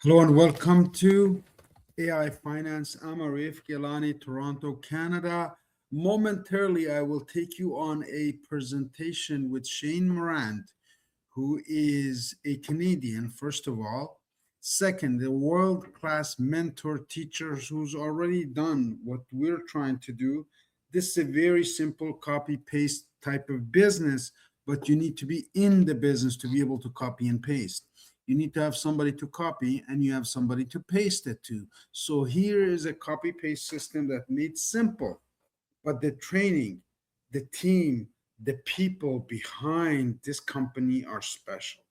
Hello and welcome to AI Finance. I'm Arif GIlany, Toronto, Canada. Momentarily, I will take you on a presentation with Shane Morand, who is a Canadian, first of all. Second, a world-class mentor teacher who's already done what we're trying to do. This is a very simple copy-paste type of business, but you need to be in the business to be able to copy and paste. You need to have somebody to copy and you have somebody to paste it to. So here is a copy-paste system that made simple, but the training, the team, the people behind this company are special.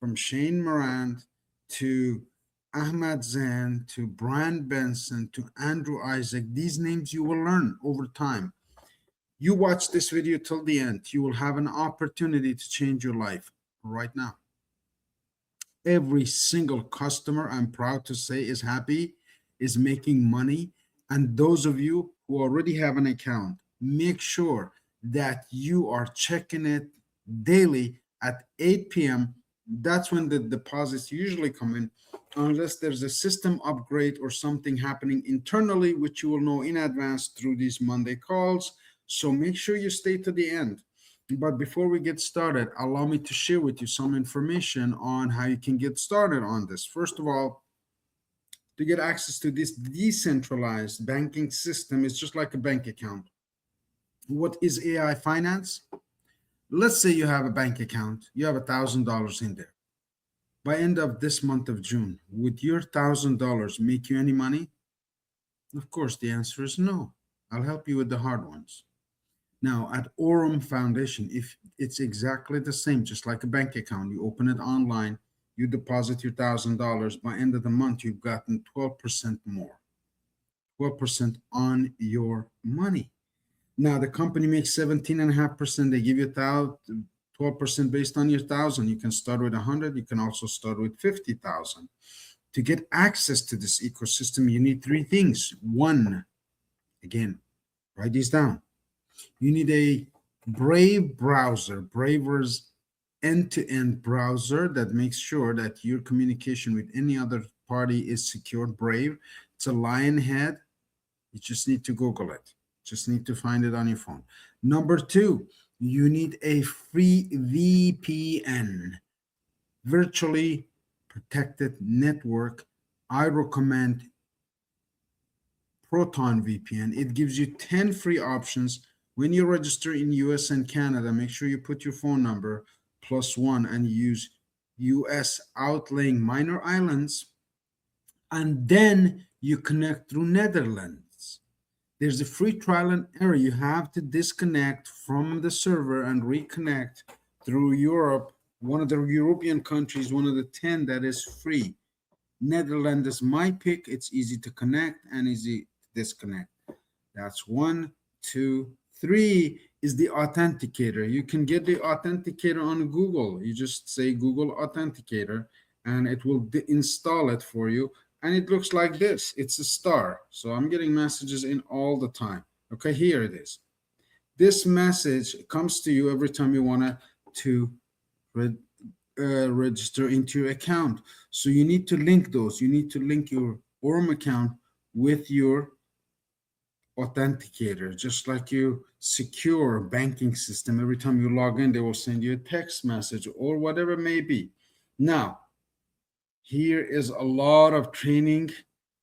From Shane Morand to Ahmad Zan to Brian Benson to Andrew Isaac, these names you will learn over time. You watch this video till the end, you will have an opportunity to change your life right now. Every single customer, I'm proud to say, is happy, is making money. And those of you who already have an account, make sure that you are checking it daily at 8 p.m. That's when the deposits usually come in, unless there's a system upgrade or something happening internally, which you will know in advance through these Monday calls. So make sure you stay to the end. But before we get started, allow me to share with you some information on how you can get started on this. First of all, to get access to this decentralized banking system, it's just like a bank account. What is AI finance? Let's say you have a bank account, you have $1,000 in there. By end of this month of June, would your $1,000 make you any money? Of course, the answer is no. I'll help you with the hard ones. Now, at Aurum Foundation, if it's exactly the same, just like a bank account, you open it online, you deposit your $1,000. By end of the month, you've gotten 12% more, 12% on your money. Now, the company makes 17.5%. They give you 12% based on your 1,000. You can start with 100. You can also start with 50,000. To get access to this ecosystem, you need three things. One, again, write these down. You need a Brave browser, Braver's end-to-end browser that makes sure that your communication with any other party is secure. Brave, it's a lion head. You just need to Google it. Just need to find it on your phone. Number two, you need a free VPN, virtually protected network. I recommend Proton VPN. It gives you 10 free options. When you register in US and Canada, make sure you put your phone number +1 and use US outlying minor islands, and then you connect through Netherlands. There's a free trial and error. You have to disconnect from the server and reconnect through Europe, one of the European countries, one of the 10 that is free. Netherlands is my pick. It's easy to connect and easy to disconnect. That's 1, 2, 3 is the authenticator. You can get the authenticator on Google. You just say Google Authenticator and it will install it for you. And it looks like this. It's a star. So I'm getting messages in all the time. Okay, here it is. This message comes to you every time you want to register into your account. So you need to link those. You need to link your Aurum account with your authenticator, just like you secure banking system. Every time you log in, they will send you a text message or whatever it may be. Now, here is a lot of training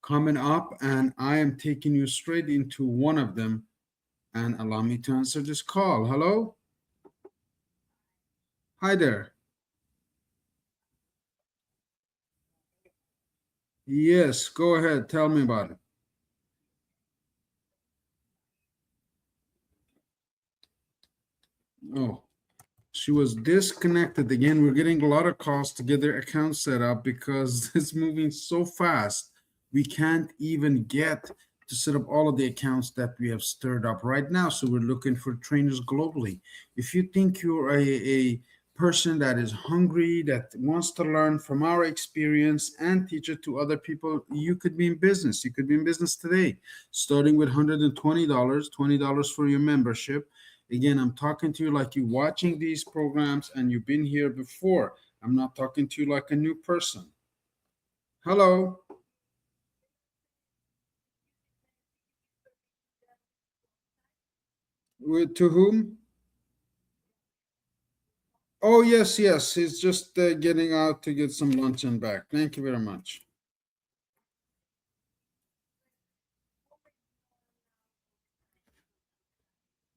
coming up, and I am taking you straight into one of them. And allow me to answer this call. Hello? Hi there. Yes, go ahead. Tell me about it. Oh, she was disconnected again. We're getting a lot of calls to get their account set up because it's moving so fast. We can't even get to set up all of the accounts that we have stirred up right now. So we're looking for trainers globally. If you think you're a person that is hungry, that wants to learn from our experience and teach it to other people, you could be in business. You could be in business today, starting with $120, $20 for your membership. Again, I'm talking to you like you're watching these programs and you've been here before. I'm not talking to you like a new person. Hello. To whom? Oh, yes, yes. He's just getting out to get some lunch and back. Thank you very much.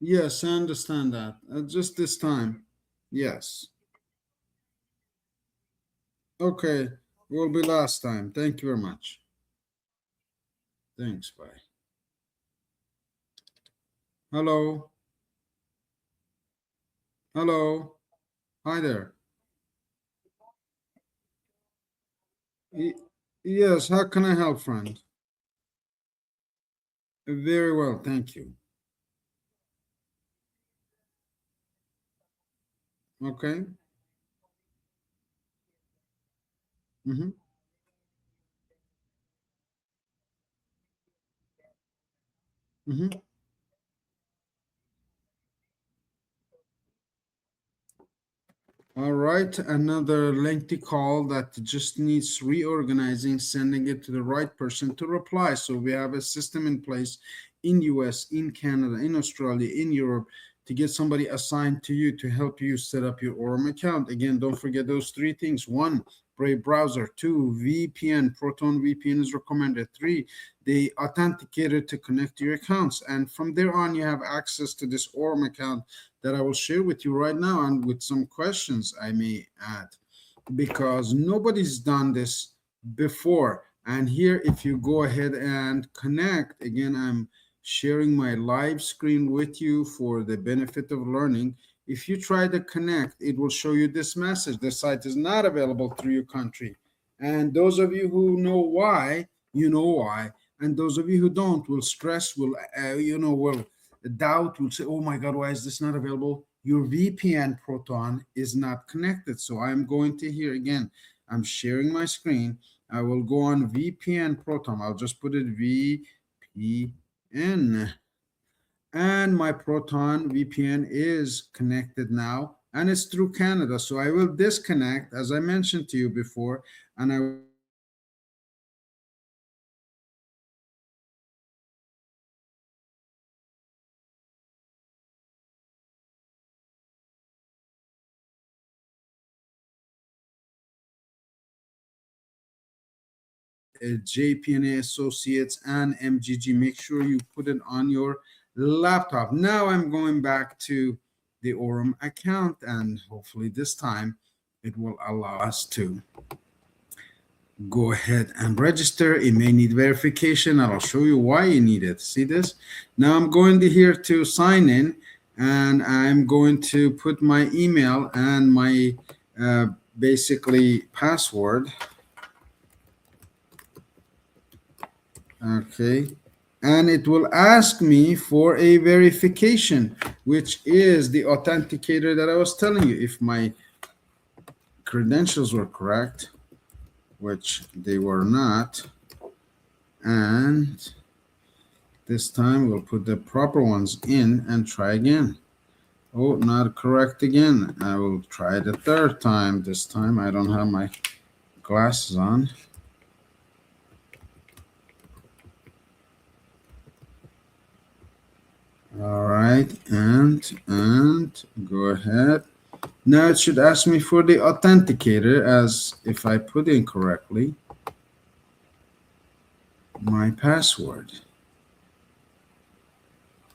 Yes, I understand that. Just this time. Yes. Okay. Will be last time. Thank you very much. Thanks. Bye. Hello. Hello. Hi there. Y- yes. How can I help, friend? Very well. Thank you. Okay. Mm-hmm. Mm-hmm. All right, another lengthy call that just needs reorganizing, sending it to the right person to reply. So we have a system in place in US, in Canada, in Australia, in Europe to get somebody assigned to you to help you set up your Aurum account. Again, don't forget those three things. One, Brave browser. Two, VPN. Proton VPN is recommended. Three, the authenticator to connect to your accounts. And from there on, you have access to this Aurum account that I will share with you right now and with some questions I may add because nobody's done this before. And here, if you go ahead and connect, again, I'm sharing my live screen with you for the benefit of learning. If you try to connect, it will show you this message. The site is not available through your country. And those of you who know why, you know why. And those of you who don't will stress, will doubt, will say, oh my God, why is this not available? Your VPN Proton is not connected. So I'm going to here again, I'm sharing my screen. I will go on VPN Proton. I'll just put it VPN. And my Proton VPN is connected now. And it's through Canada. So I will disconnect, as I mentioned to you before, and I JPNA Associates and MGG. Make sure you put it on your laptop. Now I'm going back to the Aurum account, and hopefully this time it will allow us to go ahead and register. It may need verification, and I'll show you why you need it. See this? Now I'm going to here to sign in, and I'm going to put my email and my basically password. Okay. And it will ask me for a verification, which is the authenticator that I was telling you. If my credentials were correct, which they were not, and this time we'll put the proper ones in and try again. Oh, not correct again. I will try the third time. This time I don't have my glasses on. All right, and go ahead. Now it should ask me for the authenticator as if I put in correctly my password.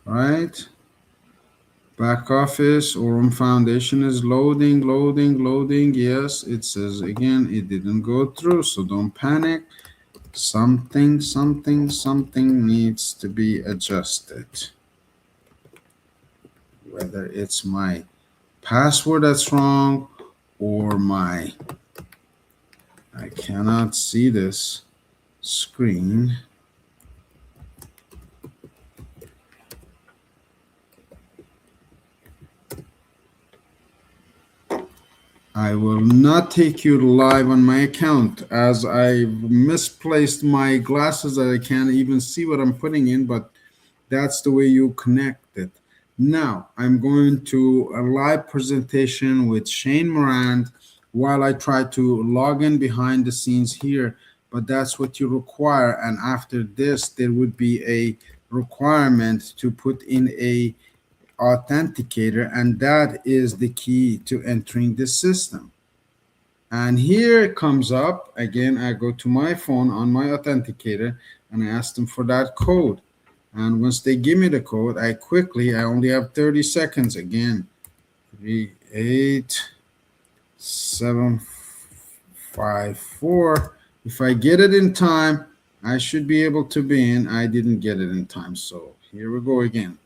Right? Back office Aurum Foundation is loading. Yes, it says again it didn't go through, so don't panic. Something needs to be adjusted. Whether it's my password that's wrong or I cannot see this screen. I will not take you live on my account as I misplaced my glasses that I can't even see what I'm putting in, but that's the way you connect it. Now I'm going to a live presentation with Shane Morand while I try to log in behind the scenes here but that's what you require. And after this, there would be a requirement to put in a authenticator, and that is the key to entering the system. And here it comes up again. I go to my phone on my authenticator and I ask them for that code. And once they give me the code, I only have 30 seconds again. 38754. If I get it in time, I should be able to be in. I didn't get it in time. So here we go again.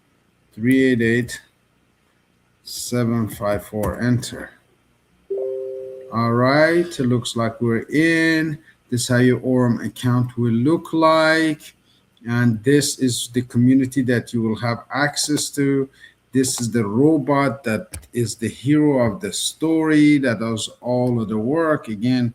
388754. Enter. All right, it looks like we're in. This is how your Aurum account will look like. And this is the community that you will have access to. This is the robot that is the hero of the story that does all of the work. Again,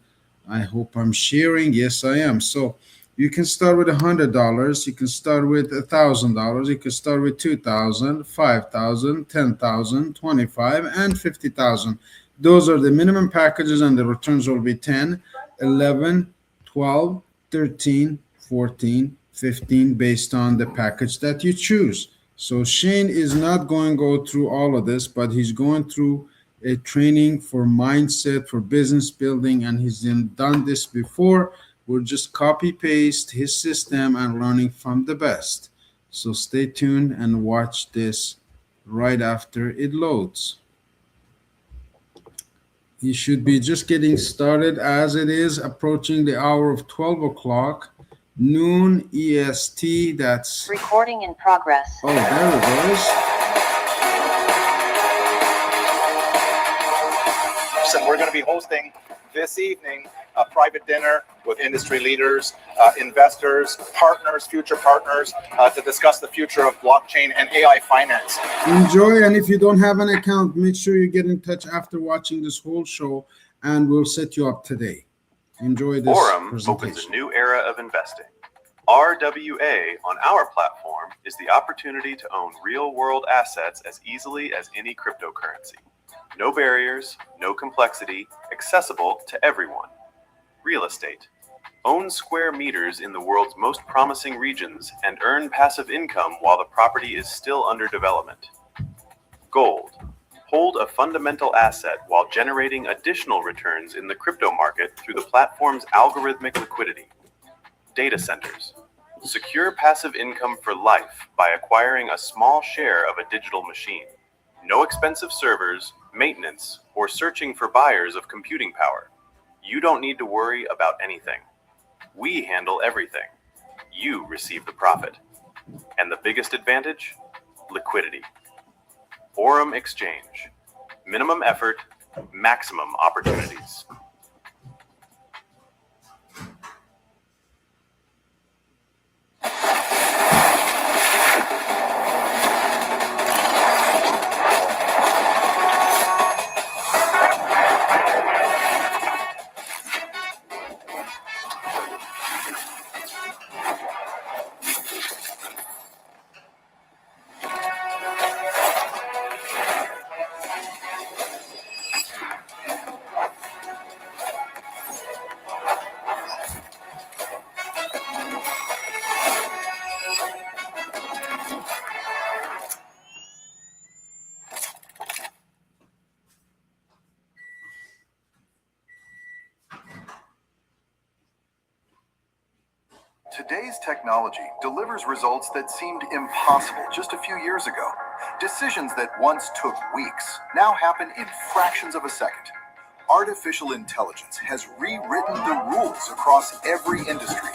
I hope I'm sharing. Yes, I am. So you can start with $100. You can start with $1,000. You can start with 2,000, 5,000, 10,000, 25, and 50,000. Those are the minimum packages, and the returns will be 10, 11, 12, 13, 14, 15, based on the package that you choose. So Shane is not going to go through all of this, but he's going through a training for mindset, for business building, and he's done this before. We'll just copy paste his system and learning from the best. So stay tuned and watch this right after it loads. You should be just getting started as it is approaching the hour of 12 o'clock, noon EST. That's recording in progress. Oh, there it goes. So we're going to be hosting this evening a private dinner with industry leaders, investors, partners, future partners, to discuss the future of blockchain and AI finance. Enjoy, and if you don't have an account, make sure you get in touch after watching this whole show, and we'll set you up today. Enjoy this Aurum opens a new era of investing. RWA on our platform is the opportunity to own real-world assets as easily as any cryptocurrency. No barriers, no complexity, accessible to everyone. Real estate. Own square meters in the world's most promising regions and earn passive income while the property is still under development. Gold. Hold a fundamental asset while generating additional returns in the crypto market through the platform's algorithmic liquidity. Data centers. Secure passive income for life by acquiring a small share of a digital machine. No expensive servers, maintenance, or searching for buyers of computing power. You don't need to worry about anything. We handle everything. You receive the profit. And the biggest advantage? Liquidity. Aurum Exchange. Minimum effort, maximum opportunities. Today's technology delivers results that seemed impossible just a few years ago. Decisions that once took weeks now happen in fractions of a second. Artificial intelligence has rewritten the rules across every industry,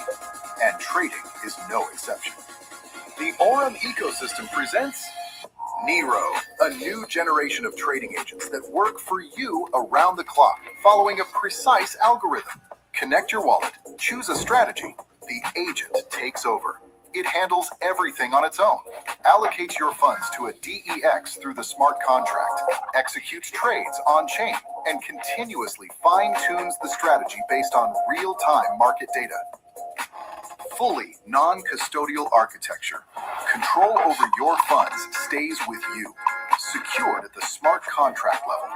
and trading is no exception. The Aurum ecosystem presents Nero, a new generation of trading agents that work for you around the clock, following a precise algorithm. Connect your wallet, choose a strategy, the agent takes over. It handles everything on its own, allocates your funds to a DEX through the smart contract, executes trades on-chain, and continuously fine-tunes the strategy based on real-time market data. Fully non-custodial architecture. Control over your funds stays with you, secured at the smart contract level.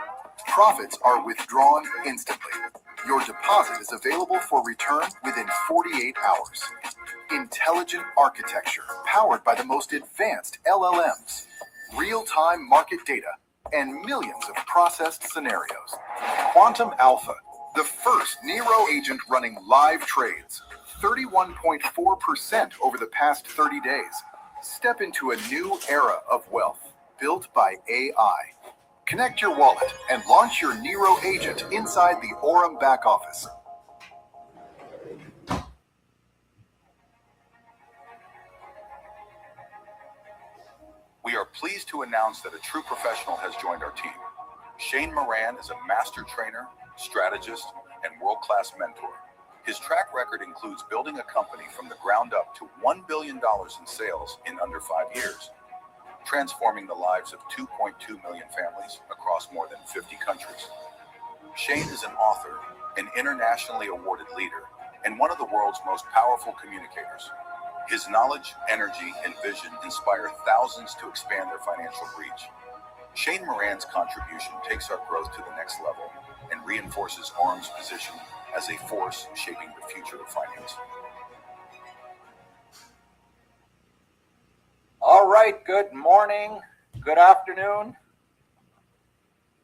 Profits are withdrawn instantly. Your deposit is available for return within 48 hours. Intelligent architecture powered by the most advanced LLMs, real-time market data, and millions of processed scenarios. Quantum Alpha, the first Nero agent running live trades, 31.4% over the past 30 days. Step into a new era of wealth built by AI. Connect your wallet and launch your Nero agent inside the Aurum back office. We are pleased to announce that a true professional has joined our team. Shane Morand is a master trainer, strategist, and world-class mentor. His track record includes building a company from the ground up to $1 billion in sales in under 5 years, transforming the lives of 2.2 million families across more than 50 countries. Shane is an author, an internationally awarded leader, and one of the world's most powerful communicators. His knowledge, energy, and vision inspire thousands to expand their financial reach. Shane Morand's contribution takes our growth to the next level and reinforces Aurum's position as a force shaping the future of finance. All right, good morning, good afternoon.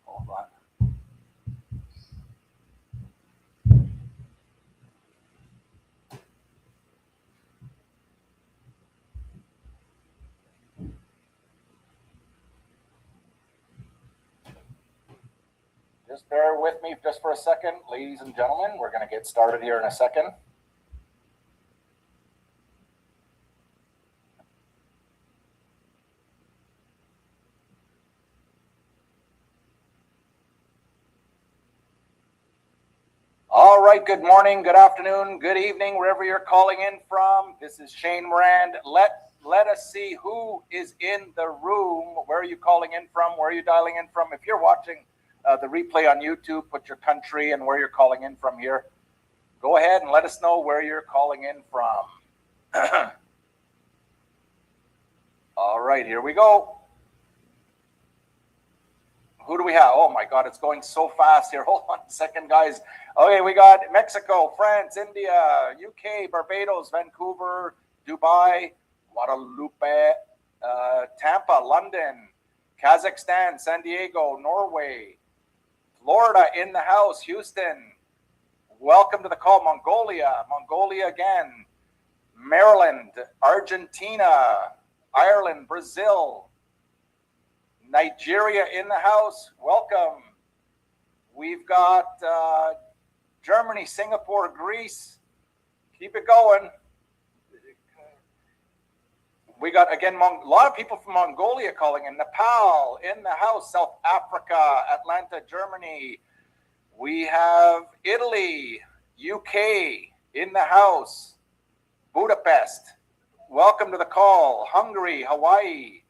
Hold on. Just bear with me just for a second, ladies and gentlemen. We're going to get started here in a second. All right, good morning, good afternoon, good evening, wherever you're calling in from. This is Shane Morand. Let us see who is in the room. Where are you calling in from? Where are you dialing in from? If you're watching the replay on YouTube, put your country and where you're calling in from here. Go ahead and let us know where you're calling in from. All right, here we go. Who do we have? Oh my God, it's going so fast here. Hold on a second, guys. Okay, we got Mexico, France, India, UK, Barbados, Vancouver, Dubai, Guadalupe, Tampa, London, Kazakhstan, San Diego, Norway, Florida in the house, Houston. Welcome to the call. Mongolia again, Maryland, Argentina, Ireland, Brazil, Nigeria in the house. Welcome. We've got Germany, Singapore, Greece. Keep it going. We got, again, a lot of people from Mongolia calling in. Nepal in the house. South Africa, Atlanta, Germany. We have Italy, UK in the house. Budapest. Welcome to the call. Hungary, Hawaii.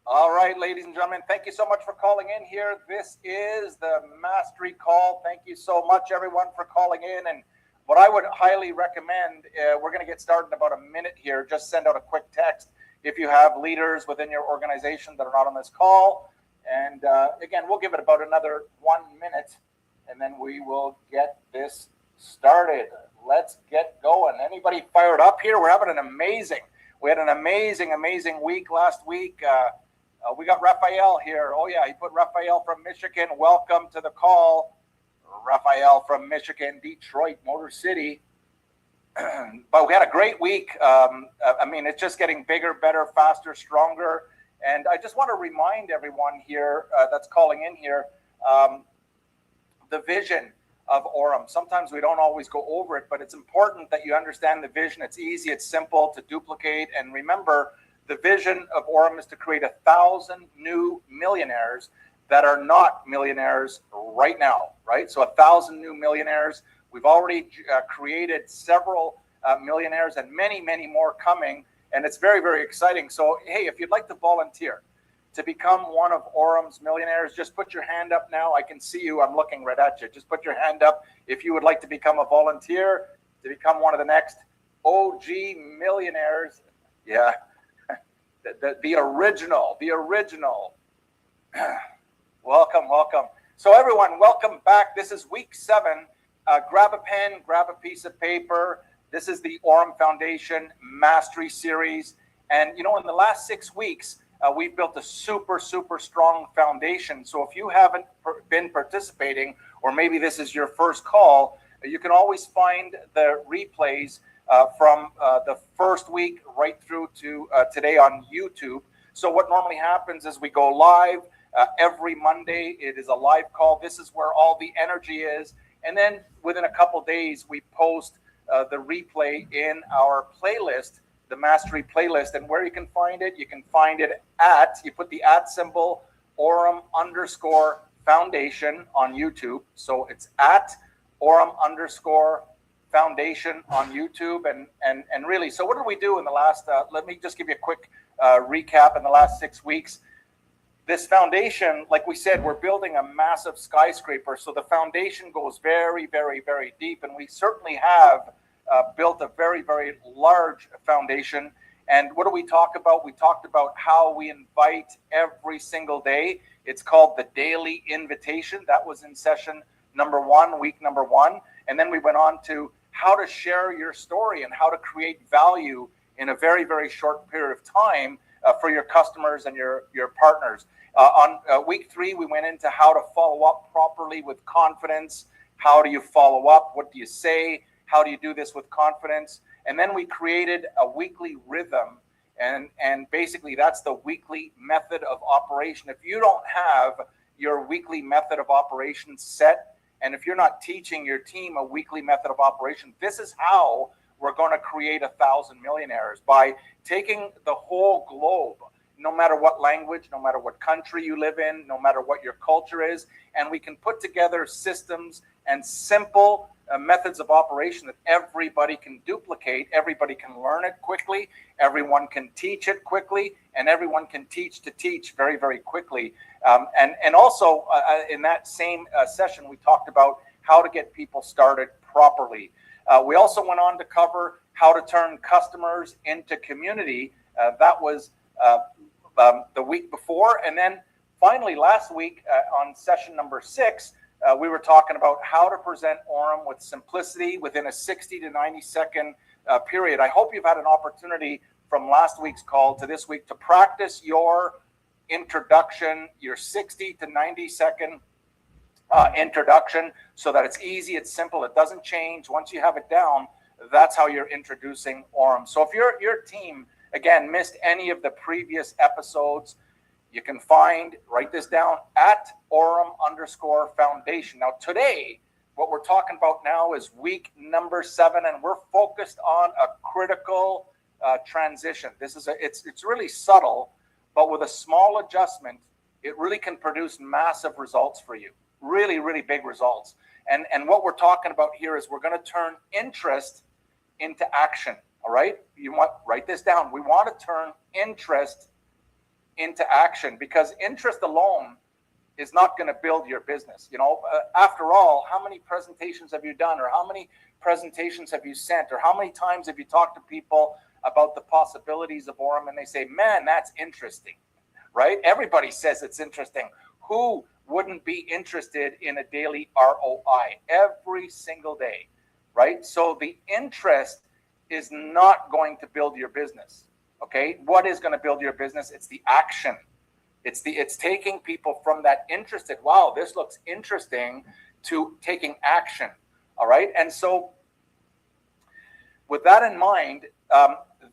All right, ladies and gentlemen, thank you so much for calling in here. This is the Mastery Call. Thank you so much, everyone, for calling in. And what I would highly recommend, we're going to get started in about a minute here. Just send out a quick text if you have leaders within your organization that are not on this call. And again, we'll give it about another 1 minute, and then we will get this started. Let's get going. Anybody fired up here? We're having we had an amazing week last week. We got Raphael here. Oh, yeah, he put Raphael from Michigan. Welcome to the call. Raphael from Michigan, Detroit, Motor City. But we had a great week. I mean, it's just getting bigger, better, faster, stronger. And I just want to remind everyone here that's calling in here, the vision of Aurum. Sometimes we don't always go over it, but it's important that you understand the vision. It's easy, it's simple to duplicate. And remember, the vision of Aurum is to create 1,000 new millionaires that are not millionaires right now, right? So 1,000 new millionaires. We've already created several millionaires and many more coming. And it's very, very exciting. So, hey, if you'd like to volunteer to become one of Aurum's millionaires, just put your hand up now. I can see you. I'm looking right at you. Just put your hand up if you would like to become a volunteer, to become one of the next OG millionaires. Yeah, the original. Welcome. So everyone, welcome back. This is week 7. Grab a pen, grab a piece of paper. This is the Aurum Foundation Mastery Series. And you know, in the last 6 weeks, we've built a super strong foundation. So if you haven't been participating, or maybe this is your first call, you can always find the replays from the first week right through to today on YouTube. So what normally happens is we go live every Monday. It is a live call. This is where all the energy is. And then within a couple days, we post the replay in our playlist, the Mastery playlist. And where you can find it at, you put the @ symbol, Aurum_Foundation on YouTube. So it's at Aurum_Foundation on YouTube. And really, so what did we do in the last, let me just give you a quick recap in the last 6 weeks. This foundation, like we said, we're building a massive skyscraper. So the foundation goes very deep. And we certainly have built a very large foundation. And what do we talk about? We talked about how we invite every single day. It's called the daily invitation. That was in session number 1, week number 1. And then we went on to how to share your story and how to create value in a very short period of time for your customers and your partners. On week 3, we went into how to follow up properly with confidence. How do you follow up? What do you say? How do you do this with confidence? And then we created a weekly rhythm. And basically, that's the weekly method of operation. If you don't have your weekly method of operation set, and if you're not teaching your team a weekly method of operation, this is how we're going to create 1,000 millionaires, by taking the whole globe, no matter what language, no matter what country you live in, no matter what your culture is, and we can put together systems and simple methods of operation that everybody can duplicate, everybody can learn it quickly, everyone can teach it quickly, and everyone can teach to teach very quickly. And also in that same session, we talked about how to get people started properly. We also went on to cover how to turn customers into community. That was the week before. And then finally, last week on session number 6, we were talking about how to present Aurum with simplicity within a 60 to 90 second period. I hope you've had an opportunity from last week's call to this week to practice your introduction, your 60 to 90 second introduction, so that it's easy, it's simple, it doesn't change. Once you have it down, that's how you're introducing Aurum. So if your team, again, missed any of the previous episodes, you can write this down, at Aurum_Foundation. Now today, what we're talking about now is week number 7, and we're focused on a critical transition. It's really subtle, but with a small adjustment, it really can produce massive results for you. Really big results. And what we're talking about here is we're going to turn interest into action. All right, write this down. We want to turn interest into action, because interest alone is not going to build your business. You know, after all, how many presentations have you done, or how many presentations have you sent, or how many times have you talked to people about the possibilities of Aurum, and they say, man, that's interesting, right? Everybody says it's interesting. Who wouldn't be interested in a daily ROI every single day, right? So the interest is not going to build your business. Okay, what is going to build your business? It's the action. It's taking people from that interested, wow, this looks interesting, to taking action. All right, and so with that in mind,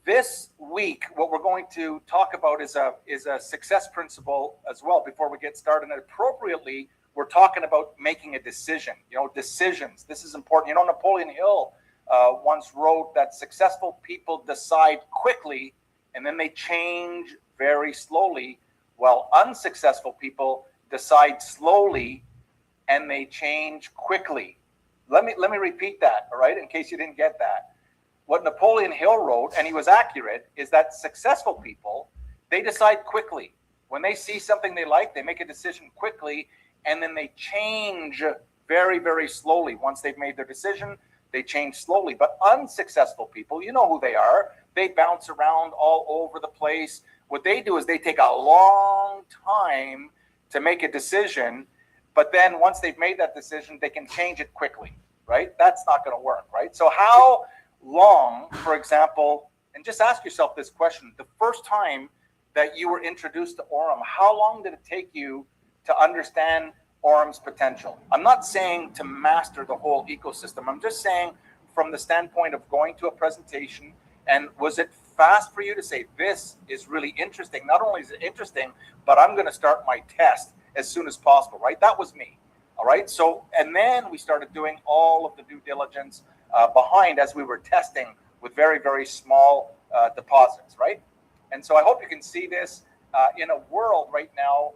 this week, what we're going to talk about is a success principle as well. Before we get started, and appropriately, we're talking about making a decision. You know, decisions. This is important. You know, Napoleon Hill once wrote that successful people decide quickly, and then they change very slowly, while unsuccessful people decide slowly and they change quickly. Let me repeat that, all right, in case you didn't get that. What Napoleon Hill wrote, and he was accurate, is that successful people, they decide quickly. When they see something they like, they make a decision quickly, and then they change very slowly. Once they've made their decision, they change slowly. But unsuccessful people, you know who they are. They bounce around all over the place. What they do is they take a long time to make a decision, but then once they've made that decision, they can change it quickly, right? That's not going to work, right? So how long, for example, and just ask yourself this question, the first time that you were introduced to Aurum, how long did it take you to understand Aurum's potential? I'm not saying to master the whole ecosystem. I'm just saying from the standpoint of going to a presentation, and was it fast for you to say, this is really interesting? Not only is it interesting, but I'm going to start my test as soon as possible, right? That was me. All right. So, and then we started doing all of the due diligence behind as we were testing with very, very small deposits, right? And so I hope you can see this in a world right now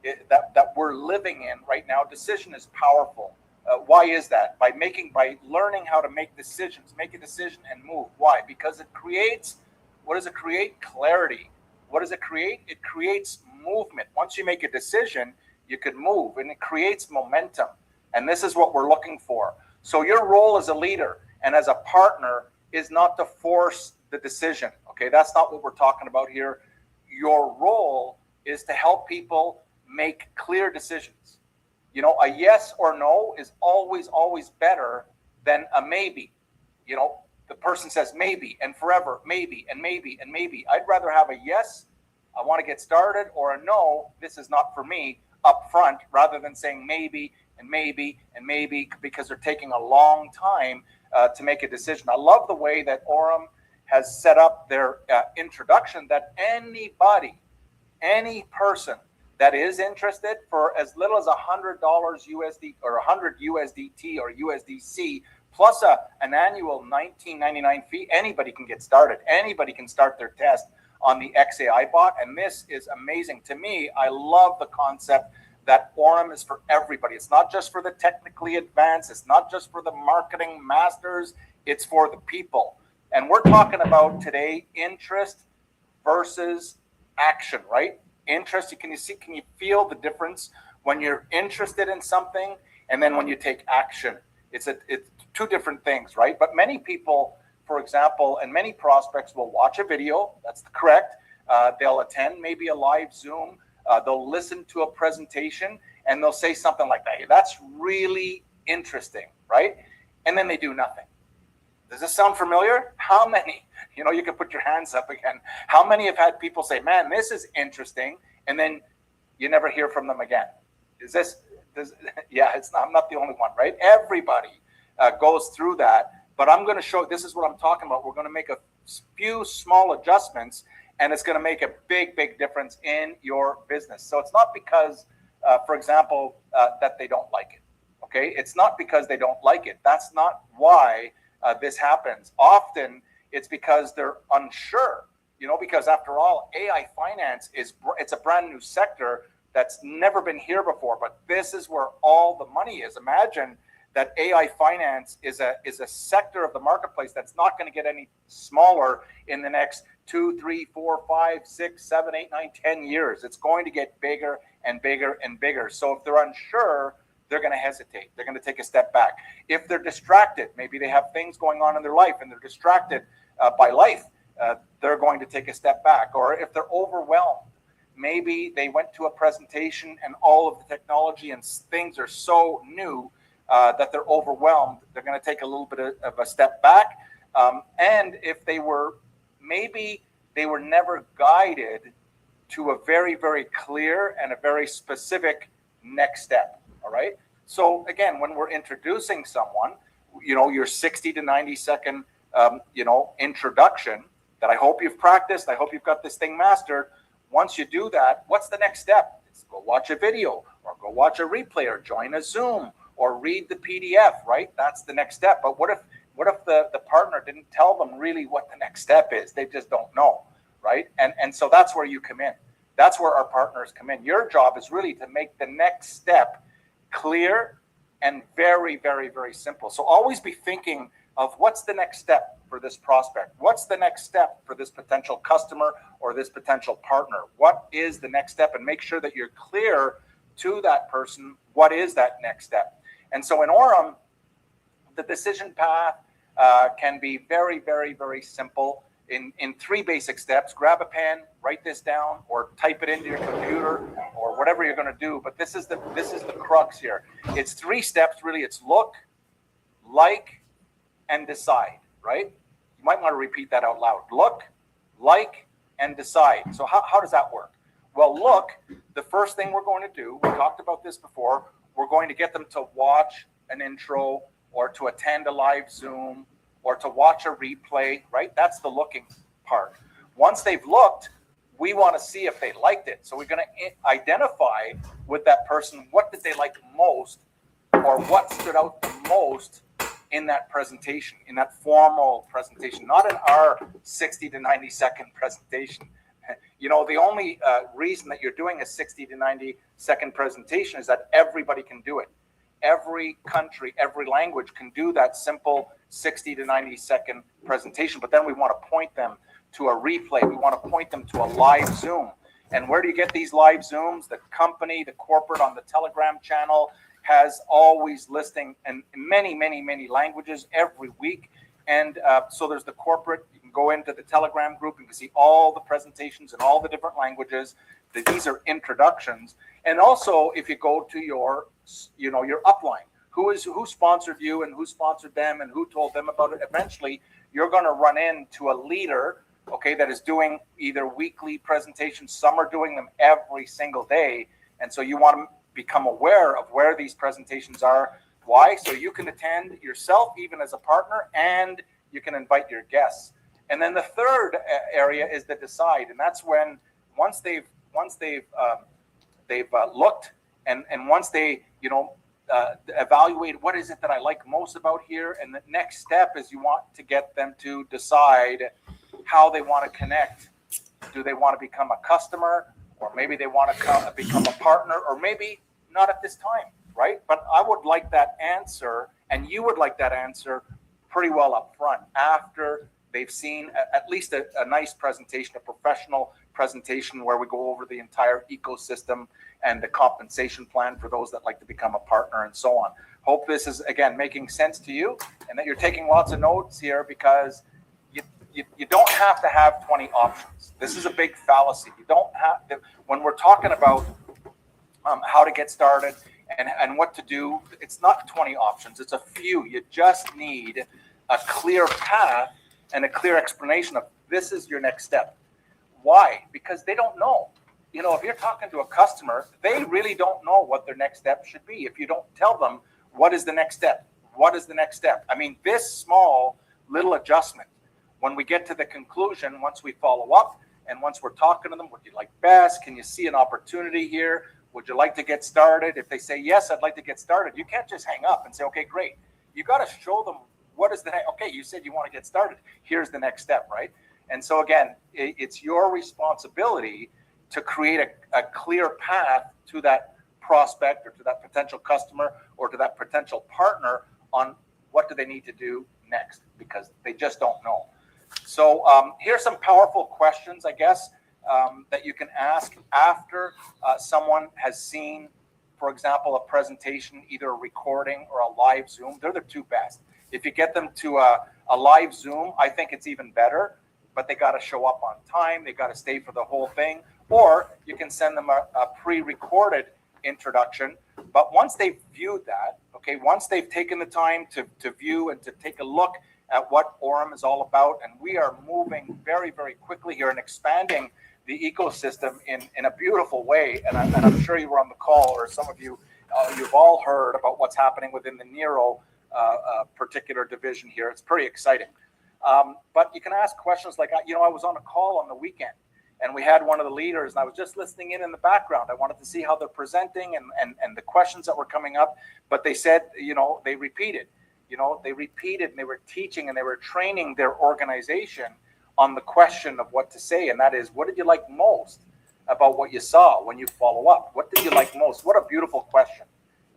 that we're living in right now. Decision is powerful. Why is that? By learning how to make decisions, make a decision and move. Why? Because it creates, what does it create? Clarity. What does it create? It creates movement. Once you make a decision, you can move, and it creates momentum. And this is what we're looking for. So your role as a leader and as a partner is not to force the decision. Okay, that's not what we're talking about here. Your role is to help people make clear decisions. You know, a yes or no is always, always better than a maybe. You know, the person says maybe and forever, maybe and maybe and maybe. I'd rather have a yes, I want to get started, or a no, this is not for me, up front, rather than saying maybe and maybe and maybe, because they're taking a long time to make a decision. I love the way that Aurum has set up their introduction, that anybody, any person that is interested, for as little as $100 USD or 100 USDT or USDC plus an annual $19.99 fee, anybody can get started. Anybody can start their test on the XAI bot, and this is amazing. To me, I love the concept that Aurum is for everybody. It's not just for the technically advanced. It's not just for the marketing masters. It's for the people. And we're talking about today interest versus action, right? Interest, can you feel the difference when you're interested in something and then when you take action? It's two different things, right? But many people, for example, and many prospects will watch a video, that's correct. They'll attend maybe a live Zoom, they'll listen to a presentation, and they'll say something like that. That's really interesting, right? And then they do nothing. Does this sound familiar? How many, you can put your hands up again. How many have had people say, man, this is interesting, and then you never hear from them again? Yeah, I'm not the only one, right? Everybody goes through that, but I'm going to show, this is what I'm talking about. We're going to make a few small adjustments, and it's going to make a big, big difference in your business. So it's not because, for example, that they don't like it, okay? It's not because they don't like it. That's not why this happens. Often it's because they're unsure, because after all, AI finance it's a brand new sector that's never been here before, but this is where all the money is. Imagine that AI finance is a sector of the marketplace that's not going to get any smaller in the next 2, 3, 4, 5, 6, 7, 8, 9, 10 years. It's going to get bigger and bigger and bigger. So if they're unsure, they're going to hesitate. They're going to take a step back. If they're distracted, maybe they have things going on in their life and they're distracted by life, they're going to take a step back. Or if they're overwhelmed, maybe they went to a presentation and all of the technology and things are so new that they're overwhelmed. They're going to take a little bit of a step back. And if maybe they were never guided to a very, very clear and a very specific next step. All right. So again, when we're introducing someone, your 60 to 90 second, introduction that I hope you've practiced. I hope you've got this thing mastered. Once you do that, what's the next step? It's go watch a video or go watch a replay or join a Zoom or read the PDF, right? That's the next step. But what if the partner didn't tell them really what the next step is? They just don't know, right? And so that's where you come in. That's where our partners come in. Your job is really to make the next step clear and very, very, very simple. So always be thinking of what's the next step for this prospect? What's the next step for this potential customer or this potential partner? What is the next step? And make sure that you're clear to that person. What is that next step? And so in Aurum, the decision path can be very, very, very simple in 3 basic steps. Grab a pen, write this down, or type it into your computer, or or whatever you're going to do. But this is the crux here. It's 3 steps really. It's look, like, and decide, right? You might want to repeat that out loud. Look, like, and decide. So how does that work? Well, look, the first thing we're going to do, we talked about this before, we're going to get them to watch an intro or to attend a live Zoom or to watch a replay, right? That's the looking part. Once they've looked, we want to see if they liked it. So we're going to identify with that person, what did they like most or what stood out the most in that presentation, in that formal presentation, not in our 60 to 90 second presentation. You know, the only reason that you're doing a 60 to 90 second presentation is that everybody can do it. Every country, every language can do that simple 60 to 90 second presentation, but then we want to point them to a replay. We want to point them to a live Zoom. And where do you get these live Zooms? The company, the corporate on the Telegram channel has always listing in many, many, many languages every week. And so there's the corporate. You can go into the Telegram group and you can see all the presentations in all the different languages. These are introductions. And also, if you go to your upline, who sponsored you and who sponsored them and who told them about it, eventually you're going to run into a leader, okay, that is doing either weekly presentations. Some are doing them every single day. And so you want to become aware of where these presentations are. Why? So you can attend yourself, even as a partner, and you can invite your guests. And then the third area is the decide, and that's when once they've looked and once they evaluate what is it that I like most about here, and the next step is you want to get them to decide how they want to connect. Do they want to become a customer? Or maybe they want to become a partner, or maybe not at this time, right? But I would like that answer, and you would like that answer pretty well up front after they've seen at least a nice presentation, a professional presentation where we go over the entire ecosystem and the compensation plan for those that like to become a partner and so on. Hope this is, again, making sense to you and that you're taking lots of notes here, because you don't have to have 20 options. This is a big fallacy. You don't have to, when we're talking about how to get started and what to do, it's not 20 options. It's a few. You just need a clear path and a clear explanation of this is your next step. Why? Because they don't know. You know, if you're talking to a customer, they really don't know what their next step should be. If you don't tell them what is the next step, what is the next step? I mean, this small little adjustment, when we get to the conclusion, once we follow up and once we're talking to them, what do you like best? Can you see an opportunity here? Would you like to get started? If they say, yes, I'd like to get started, you can't just hang up and say, okay, great. You got to show them what is the next, okay, you said you want to get started. Here's the next step, right? And so again, it's your responsibility to create a clear path to that prospect or to that potential customer or to that potential partner on what do they need to do next, because they just don't know. So here's some powerful questions, I guess, that you can ask after someone has seen, for example, a presentation, either a recording or a live Zoom. They're the two best. If you get them to a live Zoom, I think it's even better, but they got to show up on time. They got to stay for the whole thing. Or you can send them a pre-recorded introduction. But once they've viewed that, okay, once they've taken the time to view and to take a look at what Aurum is all about, and we are moving very, very quickly here and expanding the ecosystem in a beautiful way. And I'm sure you were on the call, or some of you, you've all heard about what's happening within the Neuro particular division here. It's pretty exciting. But you can ask questions like, I was on a call on the weekend, and we had one of the leaders, and I was just listening in the background. I wanted to see how they're presenting and the questions that were coming up. But they said, they repeated. They repeated, and they were teaching and they were training their organization on the question of what to say. And that is, what did you like most about what you saw when you follow up? What did you like most? What a beautiful question.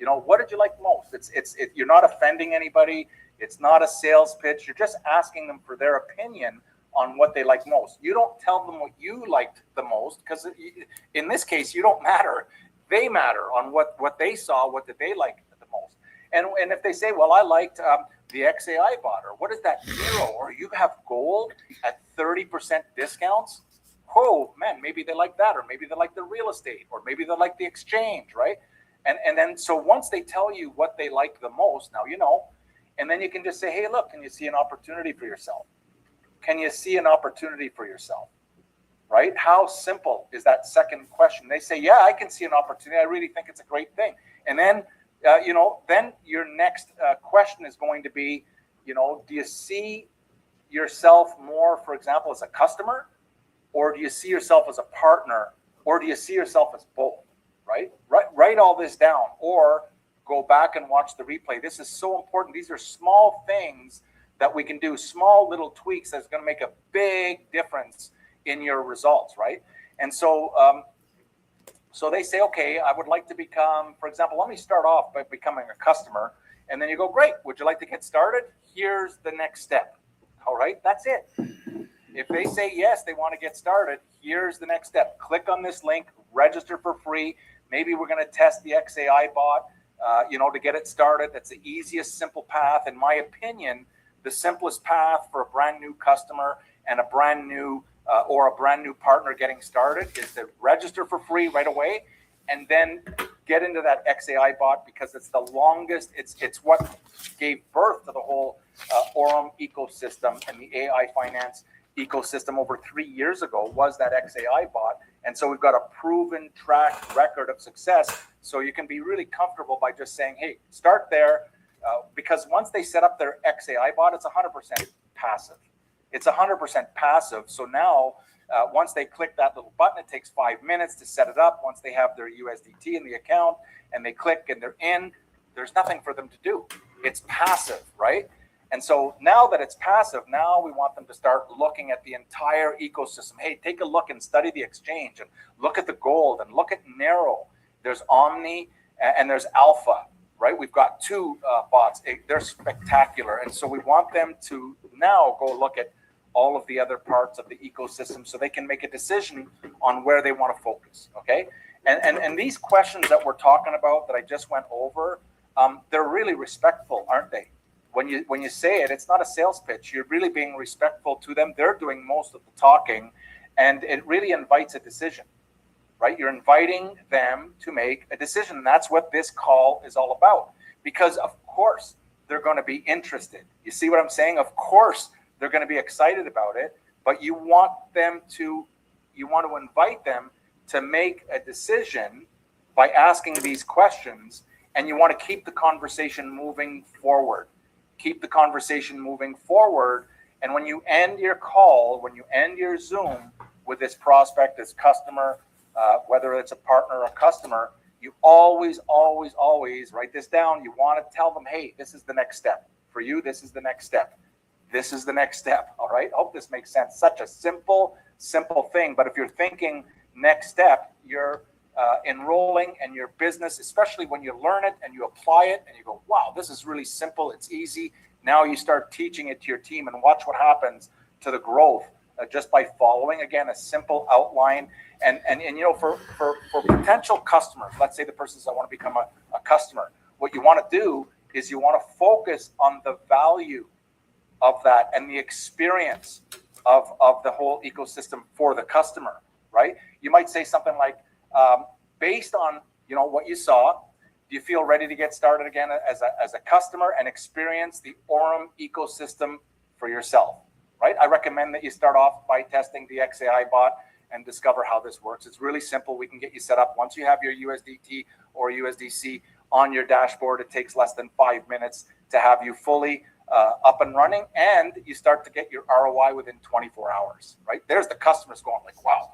What did you like most? It's you're not offending anybody. It's not a sales pitch. You're just asking them for their opinion on what they like most. You don't tell them what you liked the most, because in this case, you don't matter. They matter on what they saw, what did they like the most. And if they say, well, I liked the XAI bot, or what is that Zero, or you have gold at 30% discounts, oh man, maybe they like that, or maybe they like the real estate, or maybe they like the exchange, right? And then so once they tell you what they like the most, now you know, and then you can just say, hey, look, can you see an opportunity for yourself? Can you see an opportunity for yourself? Right? How simple is that second question? They say, yeah, I can see an opportunity. I really think it's a great thing. And then, then your next question is going to be, do you see yourself more, for example, as a customer, or do you see yourself as a partner, or do you see yourself as both? Right? Write all this down, or go back and watch the replay. This is so important. These are small things that we can do, small little tweaks that's going to make a big difference in your results, right? And so so they say, okay, I would like to become, for example, let me start off by becoming a customer. And then you go, great, would you like to get started? Here's the next step. All right, that's it. If they say yes, they want to get started, here's the next step. Click on this link, register for free. Maybe we're going to test the XAI bot, to get it started. That's the easiest, simple path. In my opinion, the simplest path for a brand new customer and a brand new partner getting started is to register for free right away, and then get into that XAI bot, because it's the longest. It's what gave birth to the whole Aurum ecosystem and the AI finance ecosystem over 3 years ago, was that XAI bot. And so we've got a proven track record of success. So you can be really comfortable by just saying, hey, start there, because once they set up their XAI bot, it's 100% passive. It's 100% passive. So now, once they click that little button, it takes 5 minutes to set it up. Once they have their USDT in the account and they click and they're in, there's nothing for them to do. It's passive, right? And so now that it's passive, now we want them to start looking at the entire ecosystem. Hey, take a look and study the exchange, and look at the gold, and look at Narrow. There's Omni and there's Alpha, right? We've got two bots. They're spectacular. And so we want them to now go look at all of the other parts of the ecosystem so they can make a decision on where they want to focus, okay? And these questions that we're talking about that I just went over, they're really respectful, aren't they? When you say it, it's not a sales pitch. You're really being respectful to them. They're doing most of the talking, and it really invites a decision, right? You're inviting them to make a decision. And that's what this call is all about, because of course they're going to be interested. You see what I'm saying? Of course they're going to be excited about it, but you want to invite them to make a decision by asking these questions, and you want to keep the conversation moving forward. Keep the conversation moving forward. And when you end your call, when you end your Zoom with this prospect, this customer, whether it's a partner or a customer, you always write this down. You want to tell them, hey, this is the next step. For you, this is the next step. This is the next step. All right. Hope this makes sense. Such a simple thing. But if you're thinking next step, you're enrolling, and your business, especially when you learn it and you apply it and you go, wow, this is really simple. It's easy. Now you start teaching it to your team, and watch what happens to the growth just by following, again, a simple outline. And for potential customers, let's say the person says, I want to become a customer. What you want to do is you want to focus on the value of that and the experience of the whole ecosystem for the customer, right? You might say something like, based on what you saw, do you feel ready to get started again as a customer and experience the Aurum ecosystem for yourself, right? I recommend that you start off by testing the XAI bot and discover how this works. It's really simple. We can get you set up. Once you have your USDT or USDC on your dashboard, it takes less than 5 minutes to have you fully up and running, and you start to get your ROI within 24 hours, right? There's the customers going like, wow,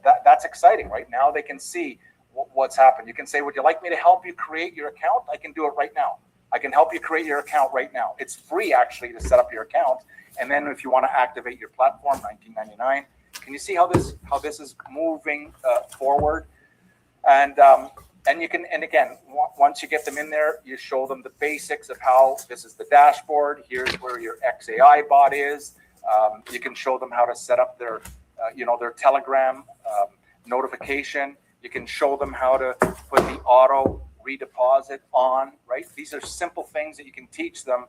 that's exciting, right? Now they can see what's happened. You can say, would you like me to help you create your account? I can do it right now. I can help you create your account right now. It's free, actually, to set up your account. And then if you want to activate your platform, $19.99. Can you see how this is moving forward? And you can, and again, once you get them in there, you show them the basics of how this is the dashboard. Here's where your XAI bot is. You can show them how to set up their Telegram notification. You can show them how to put the auto redeposit on, right? These are simple things that you can teach them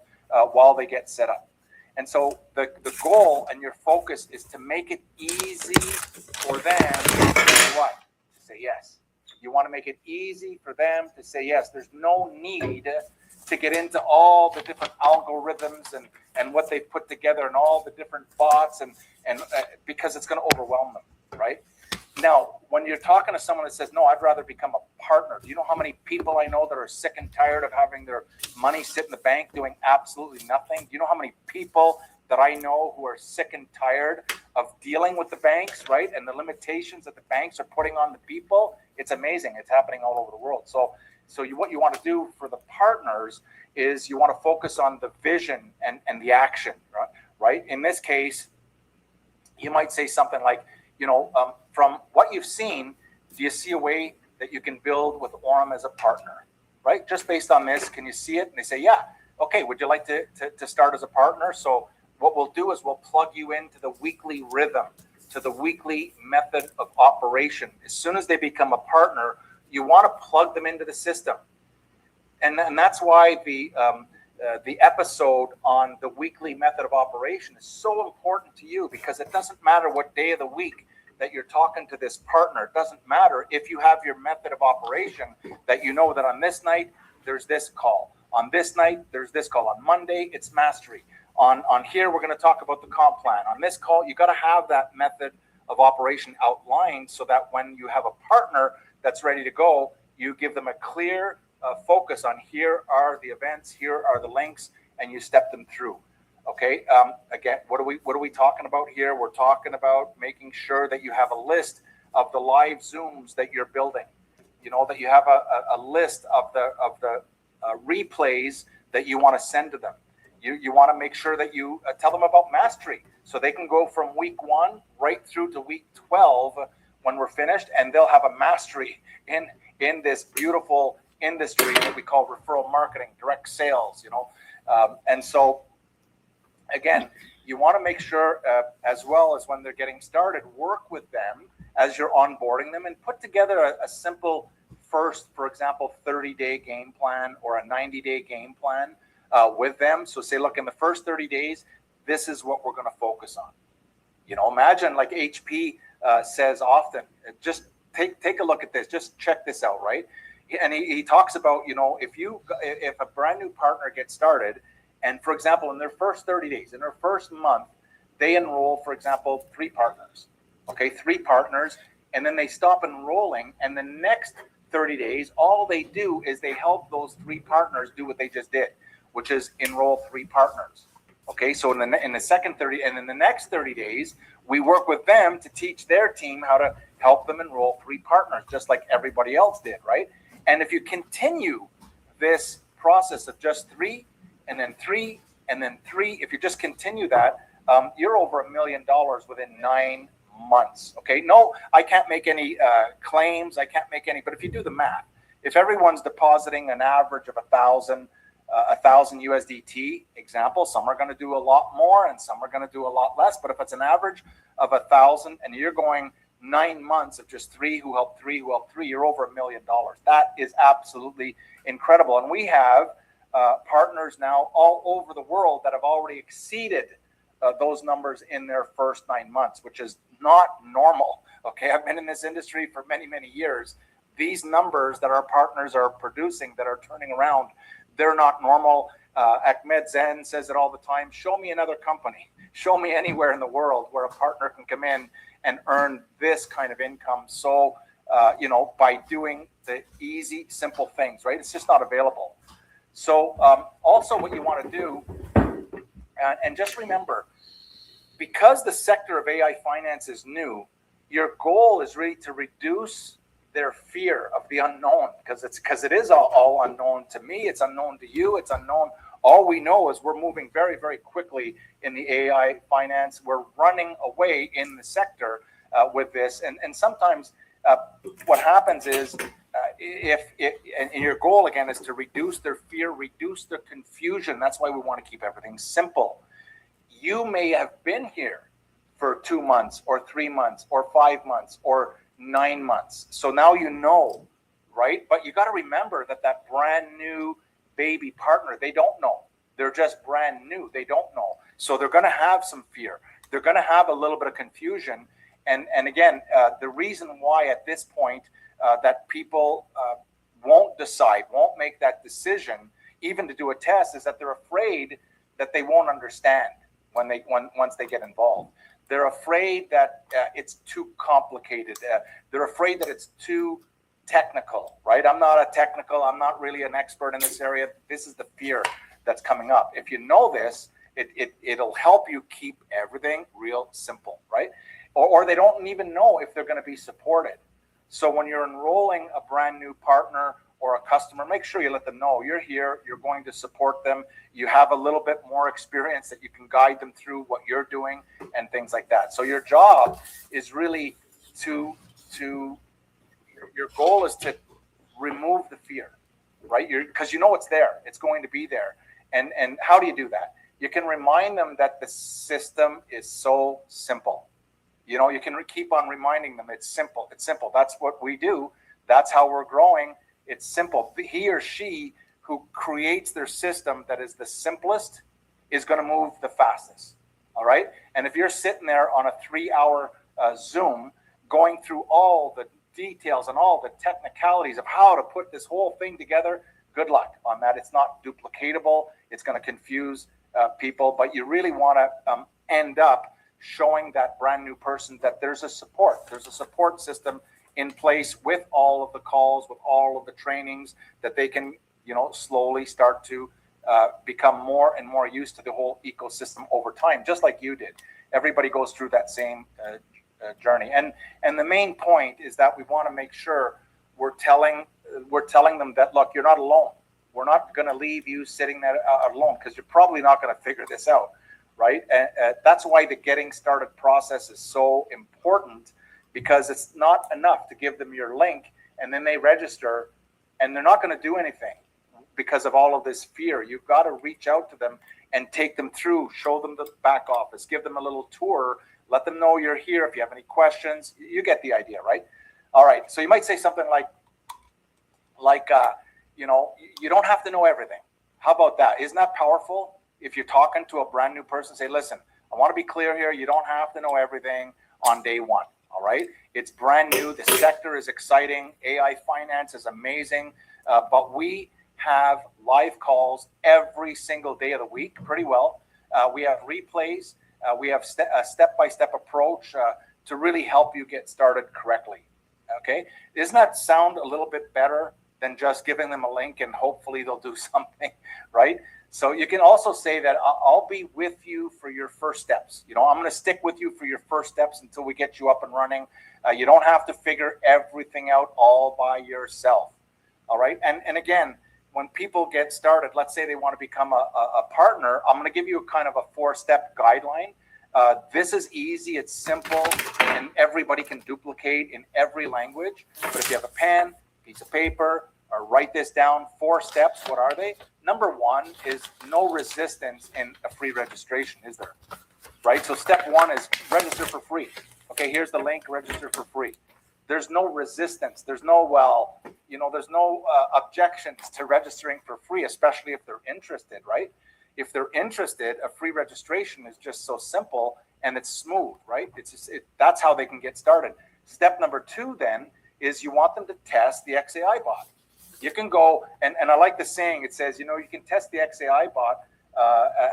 while they get set up. And so the goal and your focus is to make it easy for them to say what? To say yes. You want to make it easy for them to say yes. There's no need to get into all the different algorithms and what they've put together and all the different bots and because it's going to overwhelm them, right? Now, when you're talking to someone that says, no, I'd rather become a partner, do you know how many people I know that are sick and tired of having their money sit in the bank doing absolutely nothing? Do you know how many people that I know who are sick and tired of dealing with the banks, right? And the limitations that the banks are putting on the people? It's amazing. It's happening all over the world. So what you want to do for the partners is you want to focus on the vision and the action, right? In this case, you might say something like, from what you've seen, do you see a way that you can build with Aurum as a partner, right? Just based on this, can you see it? And they say, yeah. Okay, would you like to start as a partner? So what we'll do is we'll plug you into the weekly rhythm, to the weekly method of operation. As soon as they become a partner, you want to plug them into the system. And that's why the episode on the weekly method of operation is so important to you, because it doesn't matter what day of the week that you're talking to this partner. It doesn't matter if you have your method of operation that you know that on this night, there's this call. On this night, there's this call. On Monday, it's mastery. On here, we're going to talk about the comp plan. On this call, you got to have that method of operation outlined so that when you have a partner that's ready to go, you give them a clear focus on here are the events, here are the links, and you step them through. Okay. Again, what are we talking about here? We're talking about making sure that you have a list of the live Zooms that you're building. That you have a list of the replays that you want to send to them. You want to make sure that you tell them about mastery, so they can go from week 1 right through to week 12 when we're finished, and they'll have a mastery in this beautiful industry that we call referral marketing, direct sales. And so. Again, you want to make sure, as well as when they're getting started, work with them as you're onboarding them and put together a simple first, for example, 30-day game plan or a 90-day game plan with them. So say, look, in the first 30 days, this is what we're going to focus on. Imagine like HP says often, just take a look at this, just check this out, right? And he talks about, if a brand new partner gets started, and for example, in their first 30 days, in their first month, they enroll, for example, 3 partners. Okay, 3 partners, and then they stop enrolling. And the next 30 days, all they do is they help those 3 partners do what they just did, which is enroll 3 partners. Okay, so in the second 30, and in the next 30 days, we work with them to teach their team how to help them enroll 3 partners, just like everybody else did, right? And if you continue this process of just 3, and then 3, and then 3. If you just continue that, you're over $1 million within 9 months. Okay, no, I can't make any claims. I can't make any. But if you do the math, if everyone's depositing an average of 1,000 USDT, example, some are going to do a lot more and some are going to do a lot less. But if it's an average of 1,000 and you're going 9 months of just 3 who help 3 who help 3, you're over $1 million. That is absolutely incredible. And we have partners now all over the world that have already exceeded those numbers in their first 9 months, which is not normal. Okay, I've been in this industry for many, many years. These numbers that our partners are producing, that are turning around, they're not normal. Ahmed Zen says it all the time. Show me another company. Show me anywhere in the world where a partner can come in and earn this kind of income. So, by doing the easy, simple things, right? It's just not available. So also what you want to do, and just remember, because the sector of AI finance is new, your goal is really to reduce their fear of the unknown, because it is all unknown to me. It's unknown to you. It's unknown. All we know is we're moving very, very quickly in the AI finance. We're running away in the sector with this. And sometimes what happens is, and your goal again is to reduce their fear, reduce their confusion. That's why we want to keep everything simple. You may have been here for 2 months or 3 months or 5 months or 9 months. So now you know, right? But you got to remember that brand new baby partner, they don't know. They're just brand new. They don't know. So they're going to have some fear. They're going to have a little bit of confusion. And again, the reason why at this point that people won't decide, won't make that decision, even to do a test, is that they're afraid that they won't understand once they get involved. They're afraid that it's too complicated. They're afraid that it's too technical, right? I'm not really an expert in this area. This is the fear that's coming up. If you know this, it'll help you keep everything real simple, right? Or they don't even know if they're going to be supported. So when you're enrolling a brand new partner or a customer, make sure you let them know you're here, you're going to support them, you have a little bit more experience that you can guide them through what you're doing and things like that. So your job is really your goal is to remove the fear, right? Because you know it's there, it's going to be there. And how do you do that? You can remind them that the system is so simple. You know, you can keep on reminding them it's simple. It's simple. That's what we do. That's how we're growing. It's simple. He or she who creates their system that is the simplest is going to move the fastest. All right. And if you're sitting there on a 3-hour Zoom going through all the details and all the technicalities of how to put this whole thing together, good luck on that. It's not duplicatable. It's going to confuse people, but you really want to end up showing that brand new person that there's a support system in place with all of the calls, with all of the trainings, that they can, slowly start to become more and more used to the whole ecosystem over time, just like you did. Everybody goes through that same journey. And the main point is that we want to make sure we're telling them that, look, you're not alone. We're not going to leave you sitting there alone, because you're probably not going to figure this out. Right. And that's why the getting started process is so important, because it's not enough to give them your link and then they register and they're not going to do anything because of all of this fear. You've got to reach out to them and take them through, show them the back office, give them a little tour, let them know you're here. If you have any questions, you get the idea, right? All right. So you might say something like, you don't have to know everything. How about that? Isn't that powerful? If you're talking to a brand new person, say, listen, I want to be clear here. You don't have to know everything on day one. All right. It's brand new. The sector is exciting. AI finance is amazing. But we have live calls every single day of the week, pretty well. We have replays. We have a step-by-step approach to really help you get started correctly. Okay. Doesn't that sound a little bit better than just giving them a link and hopefully they'll do something, right? So you can also say that I'll be with you for your first steps. I'm going to stick with you for your first steps until we get you up and running. You don't have to figure everything out all by yourself. All right. And again, when people get started, let's say they want to become a partner, I'm going to give you a kind of a 4-step guideline. This is easy. It's simple, and everybody can duplicate in every language. But if you have a pen, piece of paper, or write this down, 4 steps. What are they? Number 1 is no resistance in a free registration, is there? Right? So step 1 is register for free. Okay, here's the link, register for free. There's no resistance. There's no, there's no objections to registering for free, especially if they're interested, right? If they're interested, a free registration is just so simple and it's smooth, right? That's how they can get started. Step number 2 then is you want them to test the XAI bot. You can go, and I like the saying, it says, you can test the XAI bot.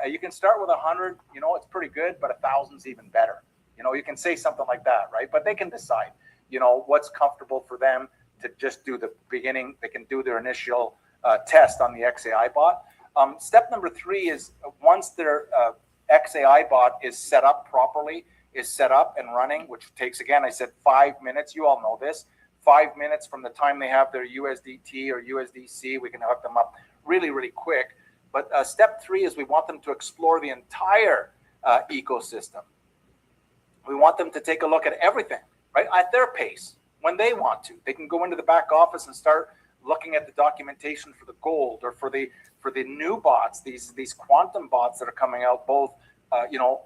You can start with 100, it's pretty good, but 1,000's even better. You can say something like that, right? But they can decide, what's comfortable for them to just do the beginning. They can do their initial test on the XAI bot. Step number 3 is once their XAI bot is set up properly, is set up and running, which takes, again, I said 5 minutes. You all know this. 5 minutes from the time they have their USDT or USDC, we can hook them up really, really quick. But step 3 is we want them to explore the entire ecosystem. We want them to take a look at everything, right, at their pace, when they want to. They can go into the back office and start looking at the documentation for the gold or for the new bots, these quantum bots that are coming out, both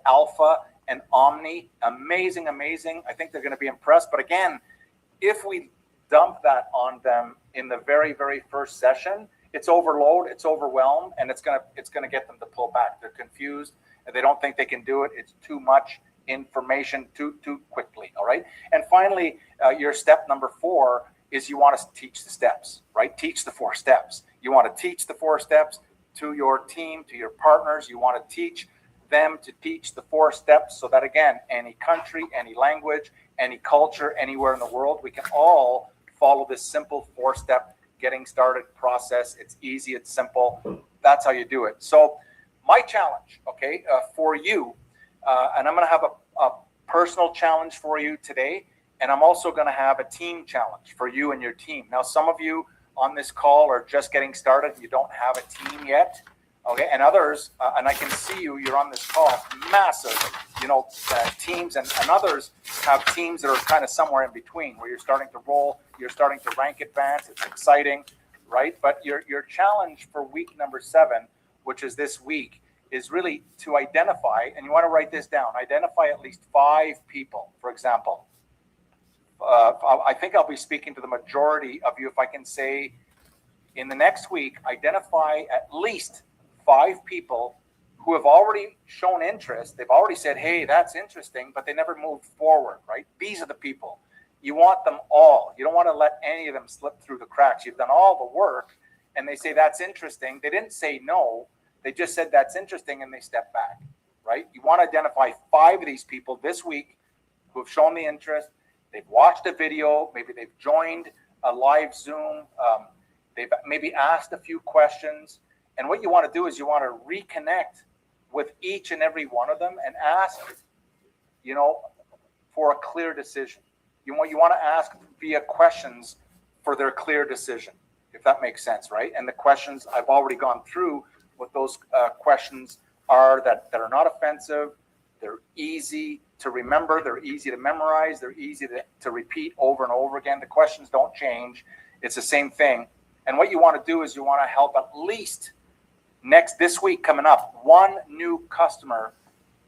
Alpha and Omni. Amazing. I think they're going to be impressed. But again, if we dump that on them in the very, very first session it's overload, it's overwhelmed, and it's gonna get them to pull back. They're confused and they don't think they can do it. It's too much information too quickly. All right. And finally, your step number 4 is you want to teach the steps, right? Teach the 4 steps. You want to teach the 4 steps to your team, to your partners. You want to teach them to teach the 4 steps so that, again, any country, any language, any culture, anywhere in the world, we can all follow this simple 4-step getting started process. It's easy, it's simple. That's how you do it. So my challenge, okay, for you, and I'm going to have a personal challenge for you today, and I'm also going to have a team challenge for you and your team. Now, some of you on this call are just getting started. You don't have a team yet, okay? And others, and I can see you're on this call, massive, teams, and others have teams that are kind of somewhere in between, where you're starting to roll, you're starting to rank advance. It's exciting, right? But your challenge for week number 7, which is this week, is really to identify, and you want to write this down, identify at least 5 people, for example. I think I'll be speaking to the majority of you if I can say in the next week, identify at least 5 people who have already shown interest. They've already said, hey, that's interesting, but they never moved forward, right? These are the people. You want them all. You don't want to let any of them slip through the cracks. You've done all the work, and they say, that's interesting. They didn't say no. They just said, that's interesting, and they step back, right? You want to identify 5 of these people this week who have shown the interest. They've watched a video. Maybe they've joined a live Zoom. They've maybe asked a few questions. And what you want to do is you want to reconnect with each and every one of them and ask, for a clear decision. You want to ask via questions for their clear decision, if that makes sense, right? And the questions, I've already gone through what those questions are that are not offensive. They're easy to remember. They're easy to memorize. They're easy to repeat over and over again. The questions don't change. It's the same thing. And what you want to do is you want to help at least this week coming up, 1 new customer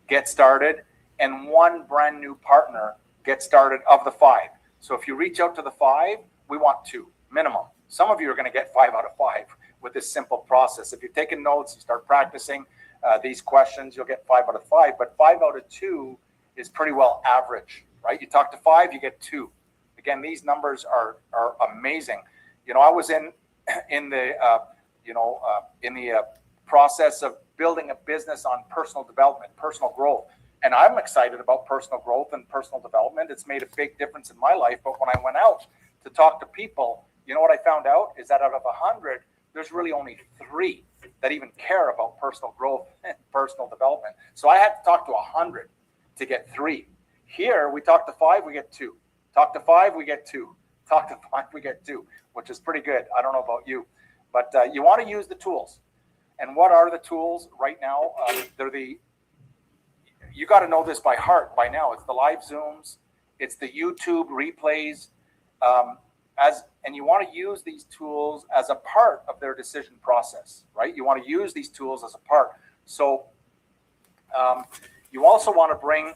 get started and 1 brand new partner get started of the 5. So if you reach out to the 5, we want 2 minimum. Some of you are going to get 5 out of 5 with this simple process. If you're taking notes, you start practicing these questions, you'll get 5 out of 5. But 5 out of 2 is pretty well average, right? You talk to 5, you get 2. Again, these numbers are amazing. I was in the process of building a business on personal development, personal growth. And I'm excited about personal growth and personal development. It's made a big difference in my life. But when I went out to talk to people, you know what I found out is that out of 100, there's really only 3 that even care about personal growth and personal development. So I had to talk to 100 to get 3. Here, we talk to 5, we get 2. Talk to 5, we get 2. Talk to 5, we get 2, which is pretty good. I don't know about you, but you want to use the tools. And what are the tools right now? You got to know this by heart by now. It's the live Zooms, it's the YouTube replays, and you want to use these tools as a part of their decision process, right? You want to use these tools as a part. So you also want to bring,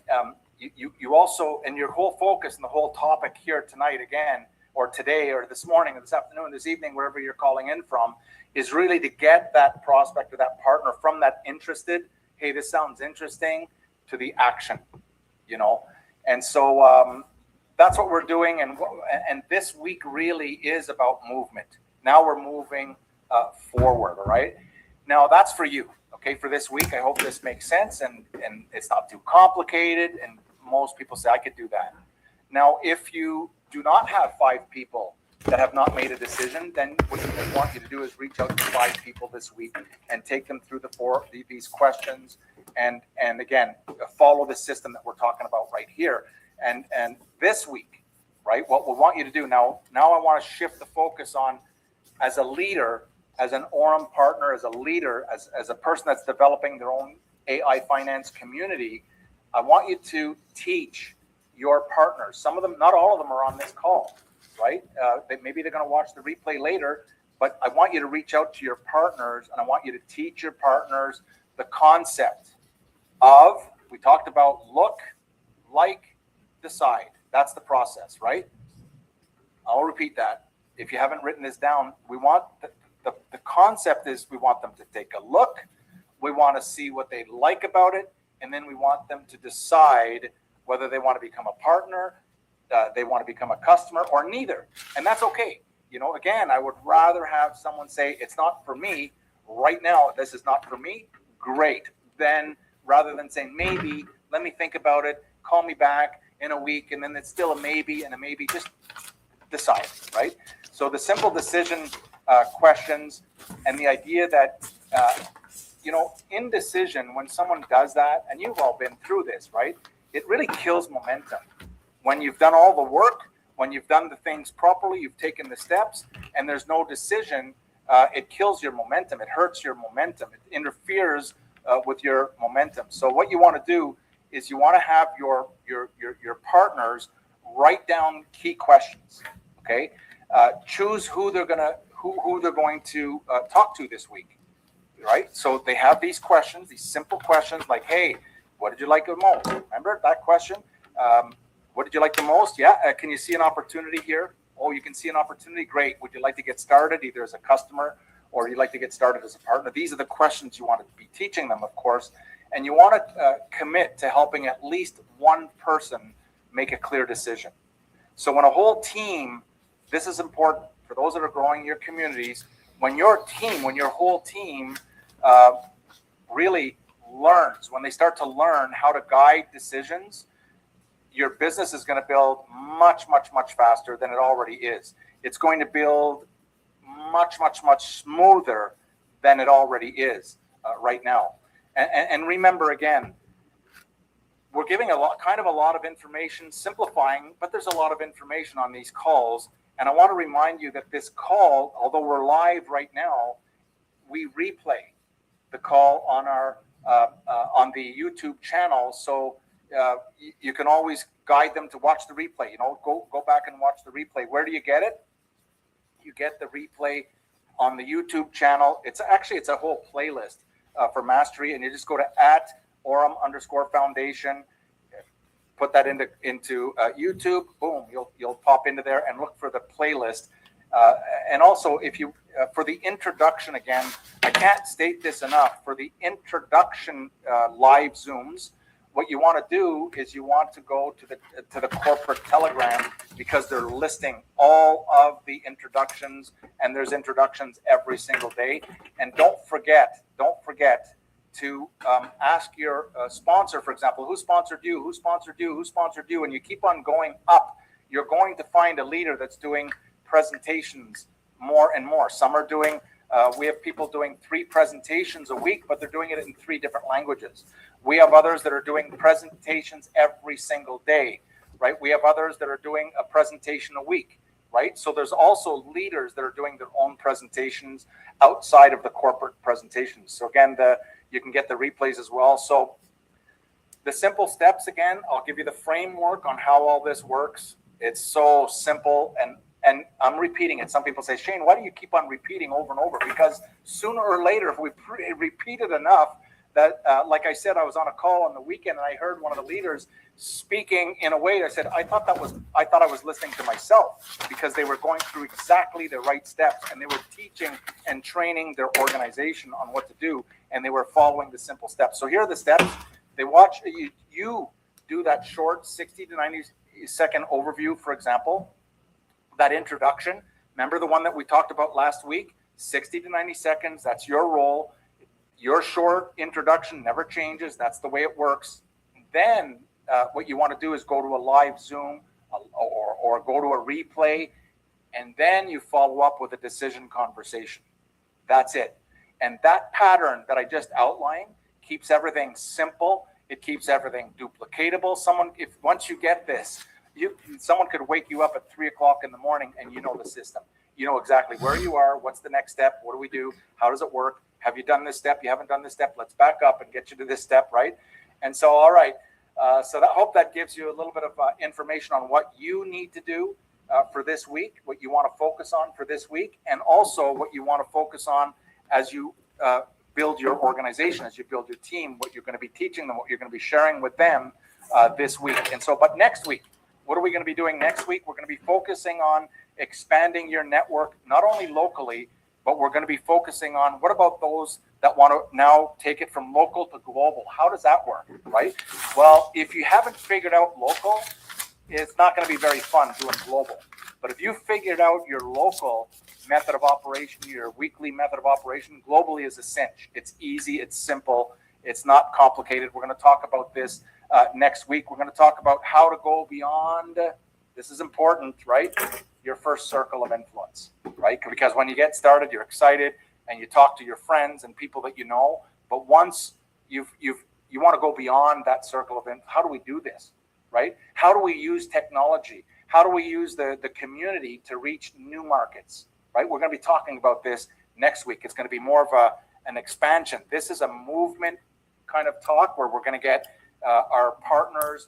you also, and your whole focus and the whole topic here tonight again, or today, or this morning, or this afternoon, this evening, wherever you're calling in from, is really to get that prospect or that partner from that interested, hey, this sounds interesting, to the action, And so that's what we're doing. And this week really is about movement. Now we're moving forward, all right? Now that's for you, okay, for this week. I hope this makes sense and it's not too complicated. And most people say, I could do that. Now, if you do not have 5 people that have not made a decision, then what I want you to do is reach out to 5 people this week and take them through these questions and again, follow the system that we're talking about right here. And this week, right, what we want you to do now I want to shift the focus on, as a leader, as an Aurum partner, as a leader, as a person that's developing their own AI finance community, I want you to teach your partners. Some of them, not all of them, are on this call, right? Maybe they're going to watch the replay later, but I want you to reach out to your partners and I want you to teach your partners the concept of, we talked about look, like, decide. That's the process, right? I'll repeat that. If you haven't written this down, we want the concept is we want them to take a look. We want to see what they like about it. And then we want them to decide whether they want to become a partner, they want to become a customer, or neither. And that's okay. You know, again, I would rather have someone say, it's not for me right now. This is not for me. Great. Then rather than saying, maybe, let me think about it, call me back in a week, and then it's still a maybe and a maybe, just decide, right? So the simple decision questions, and the idea that, you know, indecision, when someone does that, and you've all been through this, right? It really kills momentum. When you've done all the work, when you've done the things properly, you've taken the steps, and there's no decision, it kills your momentum. It hurts your momentum. It interferes with your momentum. So what you want to do is you want to have your partners write down key questions. Okay, choose who they're going to talk to this week. Right. So they have these questions, these simple questions like, hey, what did you like the most? Remember that question? What did you like the most? Yeah. Can you see an opportunity here? Oh, you can see an opportunity. Great. Would you like to get started either as a customer or you'd like to get started as a partner? These are the questions you want to be teaching them, of course. And you want to commit to helping at least one person make a clear decision. So when a whole team, this is important for those that are growing your communities, when your whole team really learns, when they start to learn how to guide decisions, your business is going to build much, much, much faster than it already is. It's going to build much, much, much smoother than it already is right now. And remember, again, we're giving a lot of information, simplifying, but there's a lot of information on these calls. And I want to remind you that this call, although we're live right now, we replay the call on our on the YouTube channel. So you can always guide them to watch the replay. You know, go back and watch the replay. Where do you get it? You get the replay on the YouTube channel. It's a whole playlist for mastery, and you just go to @Aurum_foundation. Put that into YouTube. Boom, you'll pop into there and look for the playlist. And also, if you for the introduction, again, I can't state this enough. For the introduction live Zooms, what you want to do is you want to go to the corporate Telegram, because they're listing all of the introductions, and there's introductions every single day. And don't forget to ask your sponsor, for example, who sponsored you, and you keep on going up. You're going to find a leader that's doing presentations more and more. Some are doing, we have people doing 3 presentations a week, but they're doing it in 3 different languages. We have others that are doing presentations every single day, right? We have others that are doing a presentation a week, right? So there's also leaders that are doing their own presentations outside of the corporate presentations. So again, you can get the replays as well. So the simple steps, again, I'll give you the framework on how all this works. It's so simple, and I'm repeating it. Some people say, Shane, why do you keep on repeating over and over? Because sooner or later, if we repeat it enough, that like I said, I was on a call on the weekend and I heard one of the leaders speaking in a way. I said, I thought I was listening to myself, because they were going through exactly the right steps, and they were teaching and training their organization on what to do, and they were following the simple steps. So here are the steps. They watch you do that short 60 to 90 second overview, for example, that introduction. Remember the one that we talked about last week? 60 to 90 seconds. That's your role. Your short introduction never changes. That's the way it works. Then what you want to do is go to a live Zoom or go to a replay, and then you follow up with a decision conversation. That's it. And that pattern that I just outlined keeps everything simple. It keeps everything duplicatable. Once you get this, someone could wake you up at 3 o'clock in the morning, and you know the system. You know exactly where you are. What's the next step? What do we do? How does it work? Have you done this step? You haven't done this step. Let's back up and get you to this step, right? And so, all right. So I hope that gives you a little bit of information on what you need to do for this week, what you want to focus on for this week, and also what you want to focus on as you build your organization, as you build your team, what you're going to be teaching them, what you're going to be sharing with them this week. And so, but next week, what are we going to be doing next week? We're going to be focusing on expanding your network, not only locally, but we're going to be focusing on what about those that want to now take it from local to global? How does that work, right? Well, if you haven't figured out local, it's not going to be very fun doing global. But if you figured out your local method of operation, your weekly method of operation, globally is a cinch. It's easy, it's simple, it's not complicated. We're going to talk about this next week. We're going to talk about how to go beyond, this is important, right? Your first circle of influence, right? Because when you get started, you're excited and you talk to your friends and people that you know. But once you want to go beyond that circle of influence, how do we do this, right? How do we use technology? How do we use the community to reach new markets, right? We're going to be talking about this next week. It's going to be more of an expansion. This is a movement kind of talk where we're going to get our partners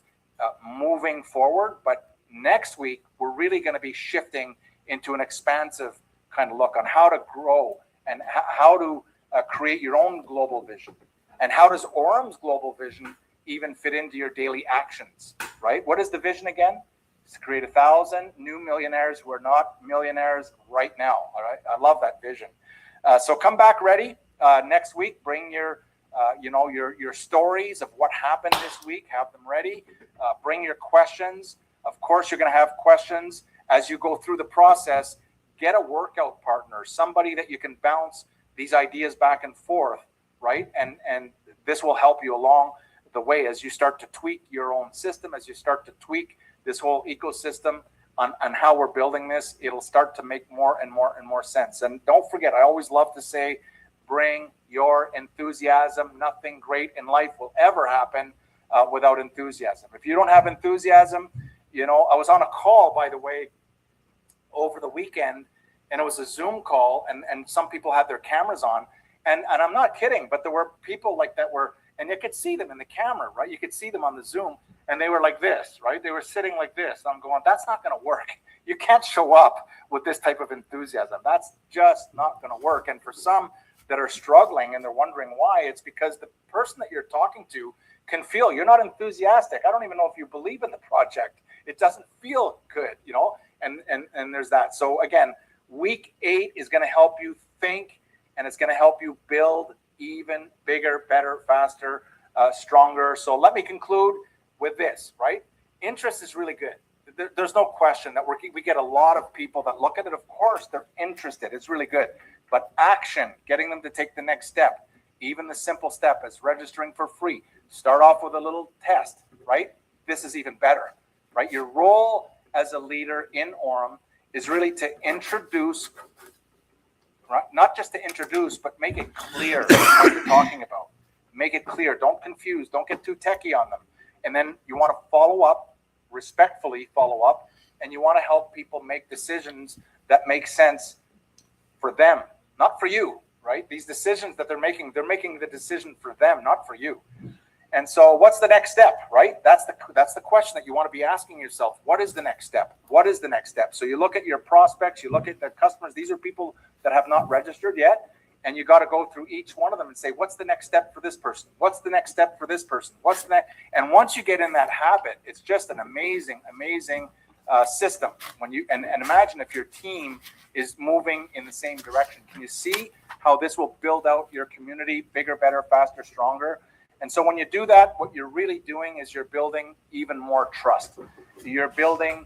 moving forward. But next week, we're really going to be shifting into an expansive kind of look on how to grow and how to create your own global vision. And how does Aurum's global vision even fit into your daily actions, right? What is the vision again? It's to create 1,000 new millionaires who are not millionaires right now, all right? I love that vision. So come back ready next week. Bring your stories of what happened this week. Have them ready. Bring your questions. Of course, you're going to have questions as you go through the process. Get a workout partner, somebody that you can bounce these ideas back and forth, right? And this will help you along the way as you start to tweak your own system, as you start to tweak this whole ecosystem on how we're building this. It'll start to make more and more and more sense. And don't forget, I always love to say, bring your enthusiasm. Nothing great in life will ever happen without enthusiasm. If you don't have enthusiasm, I was on a call, by the way, over the weekend, and it was a Zoom call, and some people had their cameras on, and I'm not kidding, but there were people like that were, and you could see them in the camera, right? You could see them on the Zoom, and they were like this, right? They were sitting like this. I'm going, that's not going to work. You can't show up with this type of enthusiasm. That's just not going to work. And for some that are struggling and they're wondering why, it's because the person that you're talking to can feel you're not enthusiastic. I don't even know if you believe in the project. It doesn't feel good, and there's that. So again, week 8 is going to help you think, and it's going to help you build even bigger, better, faster, stronger. So let me conclude with this, right? Interest is really good. There's no question that we get a lot of people that look at it. Of course, they're interested. It's really good. But action, getting them to take the next step, even the simple step is registering for free. Start off with a little test, right? This is even better, right? Your role as a leader in Aurum is really to introduce, right? Not just to introduce, but make it clear what you're talking about. Make it clear. Don't confuse. Don't get too techie on them. And then you want to follow up, respectfully follow up, and you want to help people make decisions that make sense for them, not for you, right? These decisions that they're making the decision for them, not for you. And so what's the next step, right? That's the question that you want to be asking yourself. What is the next step? What is the next step? So you look at your prospects, you look at the customers. These are people that have not registered yet. And you got to go through each one of them and say, what's the next step for this person? What's the next step for this person? What's the next? And once you get in that habit, it's just an amazing, amazing system. And imagine if your team is moving in the same direction. Can you see how this will build out your community bigger, better, faster, stronger? And so when you do that, what you're really doing is you're building even more trust. You're building,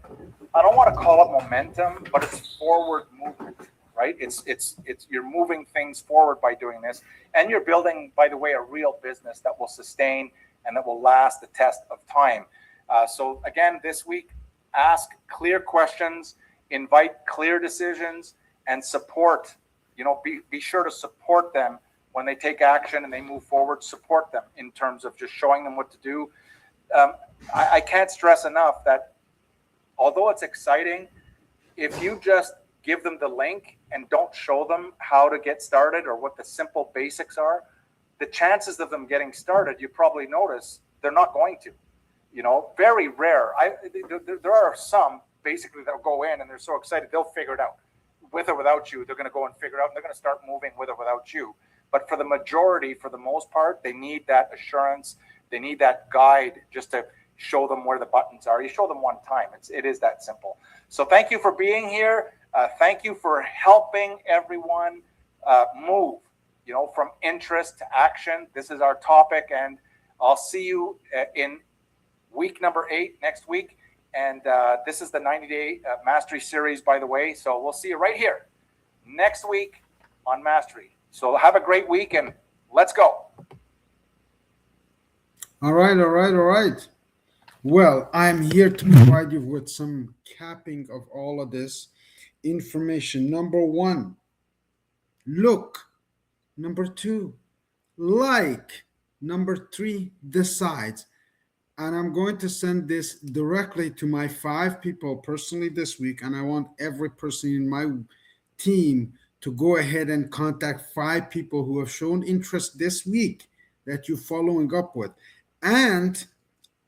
I don't want to call it momentum, but it's forward movement. Right? It's you're moving things forward by doing this, and you're building, by the way, a real business that will sustain and that will last the test of time. So again, this week, ask clear questions, invite clear decisions, and support. Be sure to support them when they take action and they move forward. Support them in terms of just showing them what to do. I can't stress enough that although it's exciting, if you just give them the link and don't show them how to get started or what the simple basics are, the chances of them getting started, you probably notice they're not going to. Very rare. There are some basically that'll go in and they're so excited they'll figure it out. With or without you, they're going to go and figure it out, and they're going to start moving with or without you. But for the majority, for the most part, they need that assurance. They need that guide just to show them where the buttons are. You show them one time. It is that simple. So thank you for being here. Thank you for helping everyone move, from interest to action. This is our topic, and I'll see you in week number 8 next week. And this is the 90-day Mastery series, by the way. So we'll see you right here next week on Mastery. So have a great week, and let's go. All right. Well, I'm here to provide you with some capping of all of this information. Number 1, look. Number 2, like. Number 3, decide. And I'm going to send this directly to my 5 people personally this week. And I want every person in my team to go ahead and contact 5 people who have shown interest this week that you're following up with. And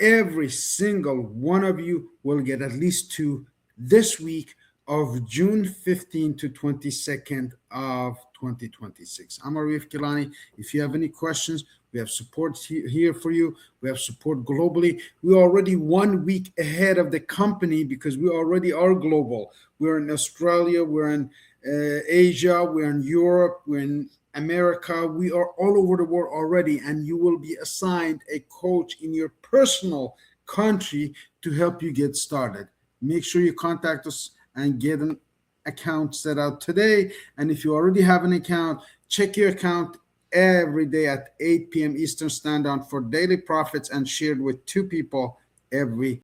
every single one of you will get at least 2 this week of June 15 to 22nd of 2026. I'm Arif GIlany. If you have any questions, we have support here for you. We have support globally. We're already 1 week ahead of the company because we already are global. We're in Australia, we're in Asia, we're in Europe, we're in America. We are all over the world already, and you will be assigned a coach in your personal country to help you get started. Make sure you contact us and get an account set out today. And if you already have an account, check your account every day at 8 p.m. Eastern Standard for daily profits and shared with 2 people every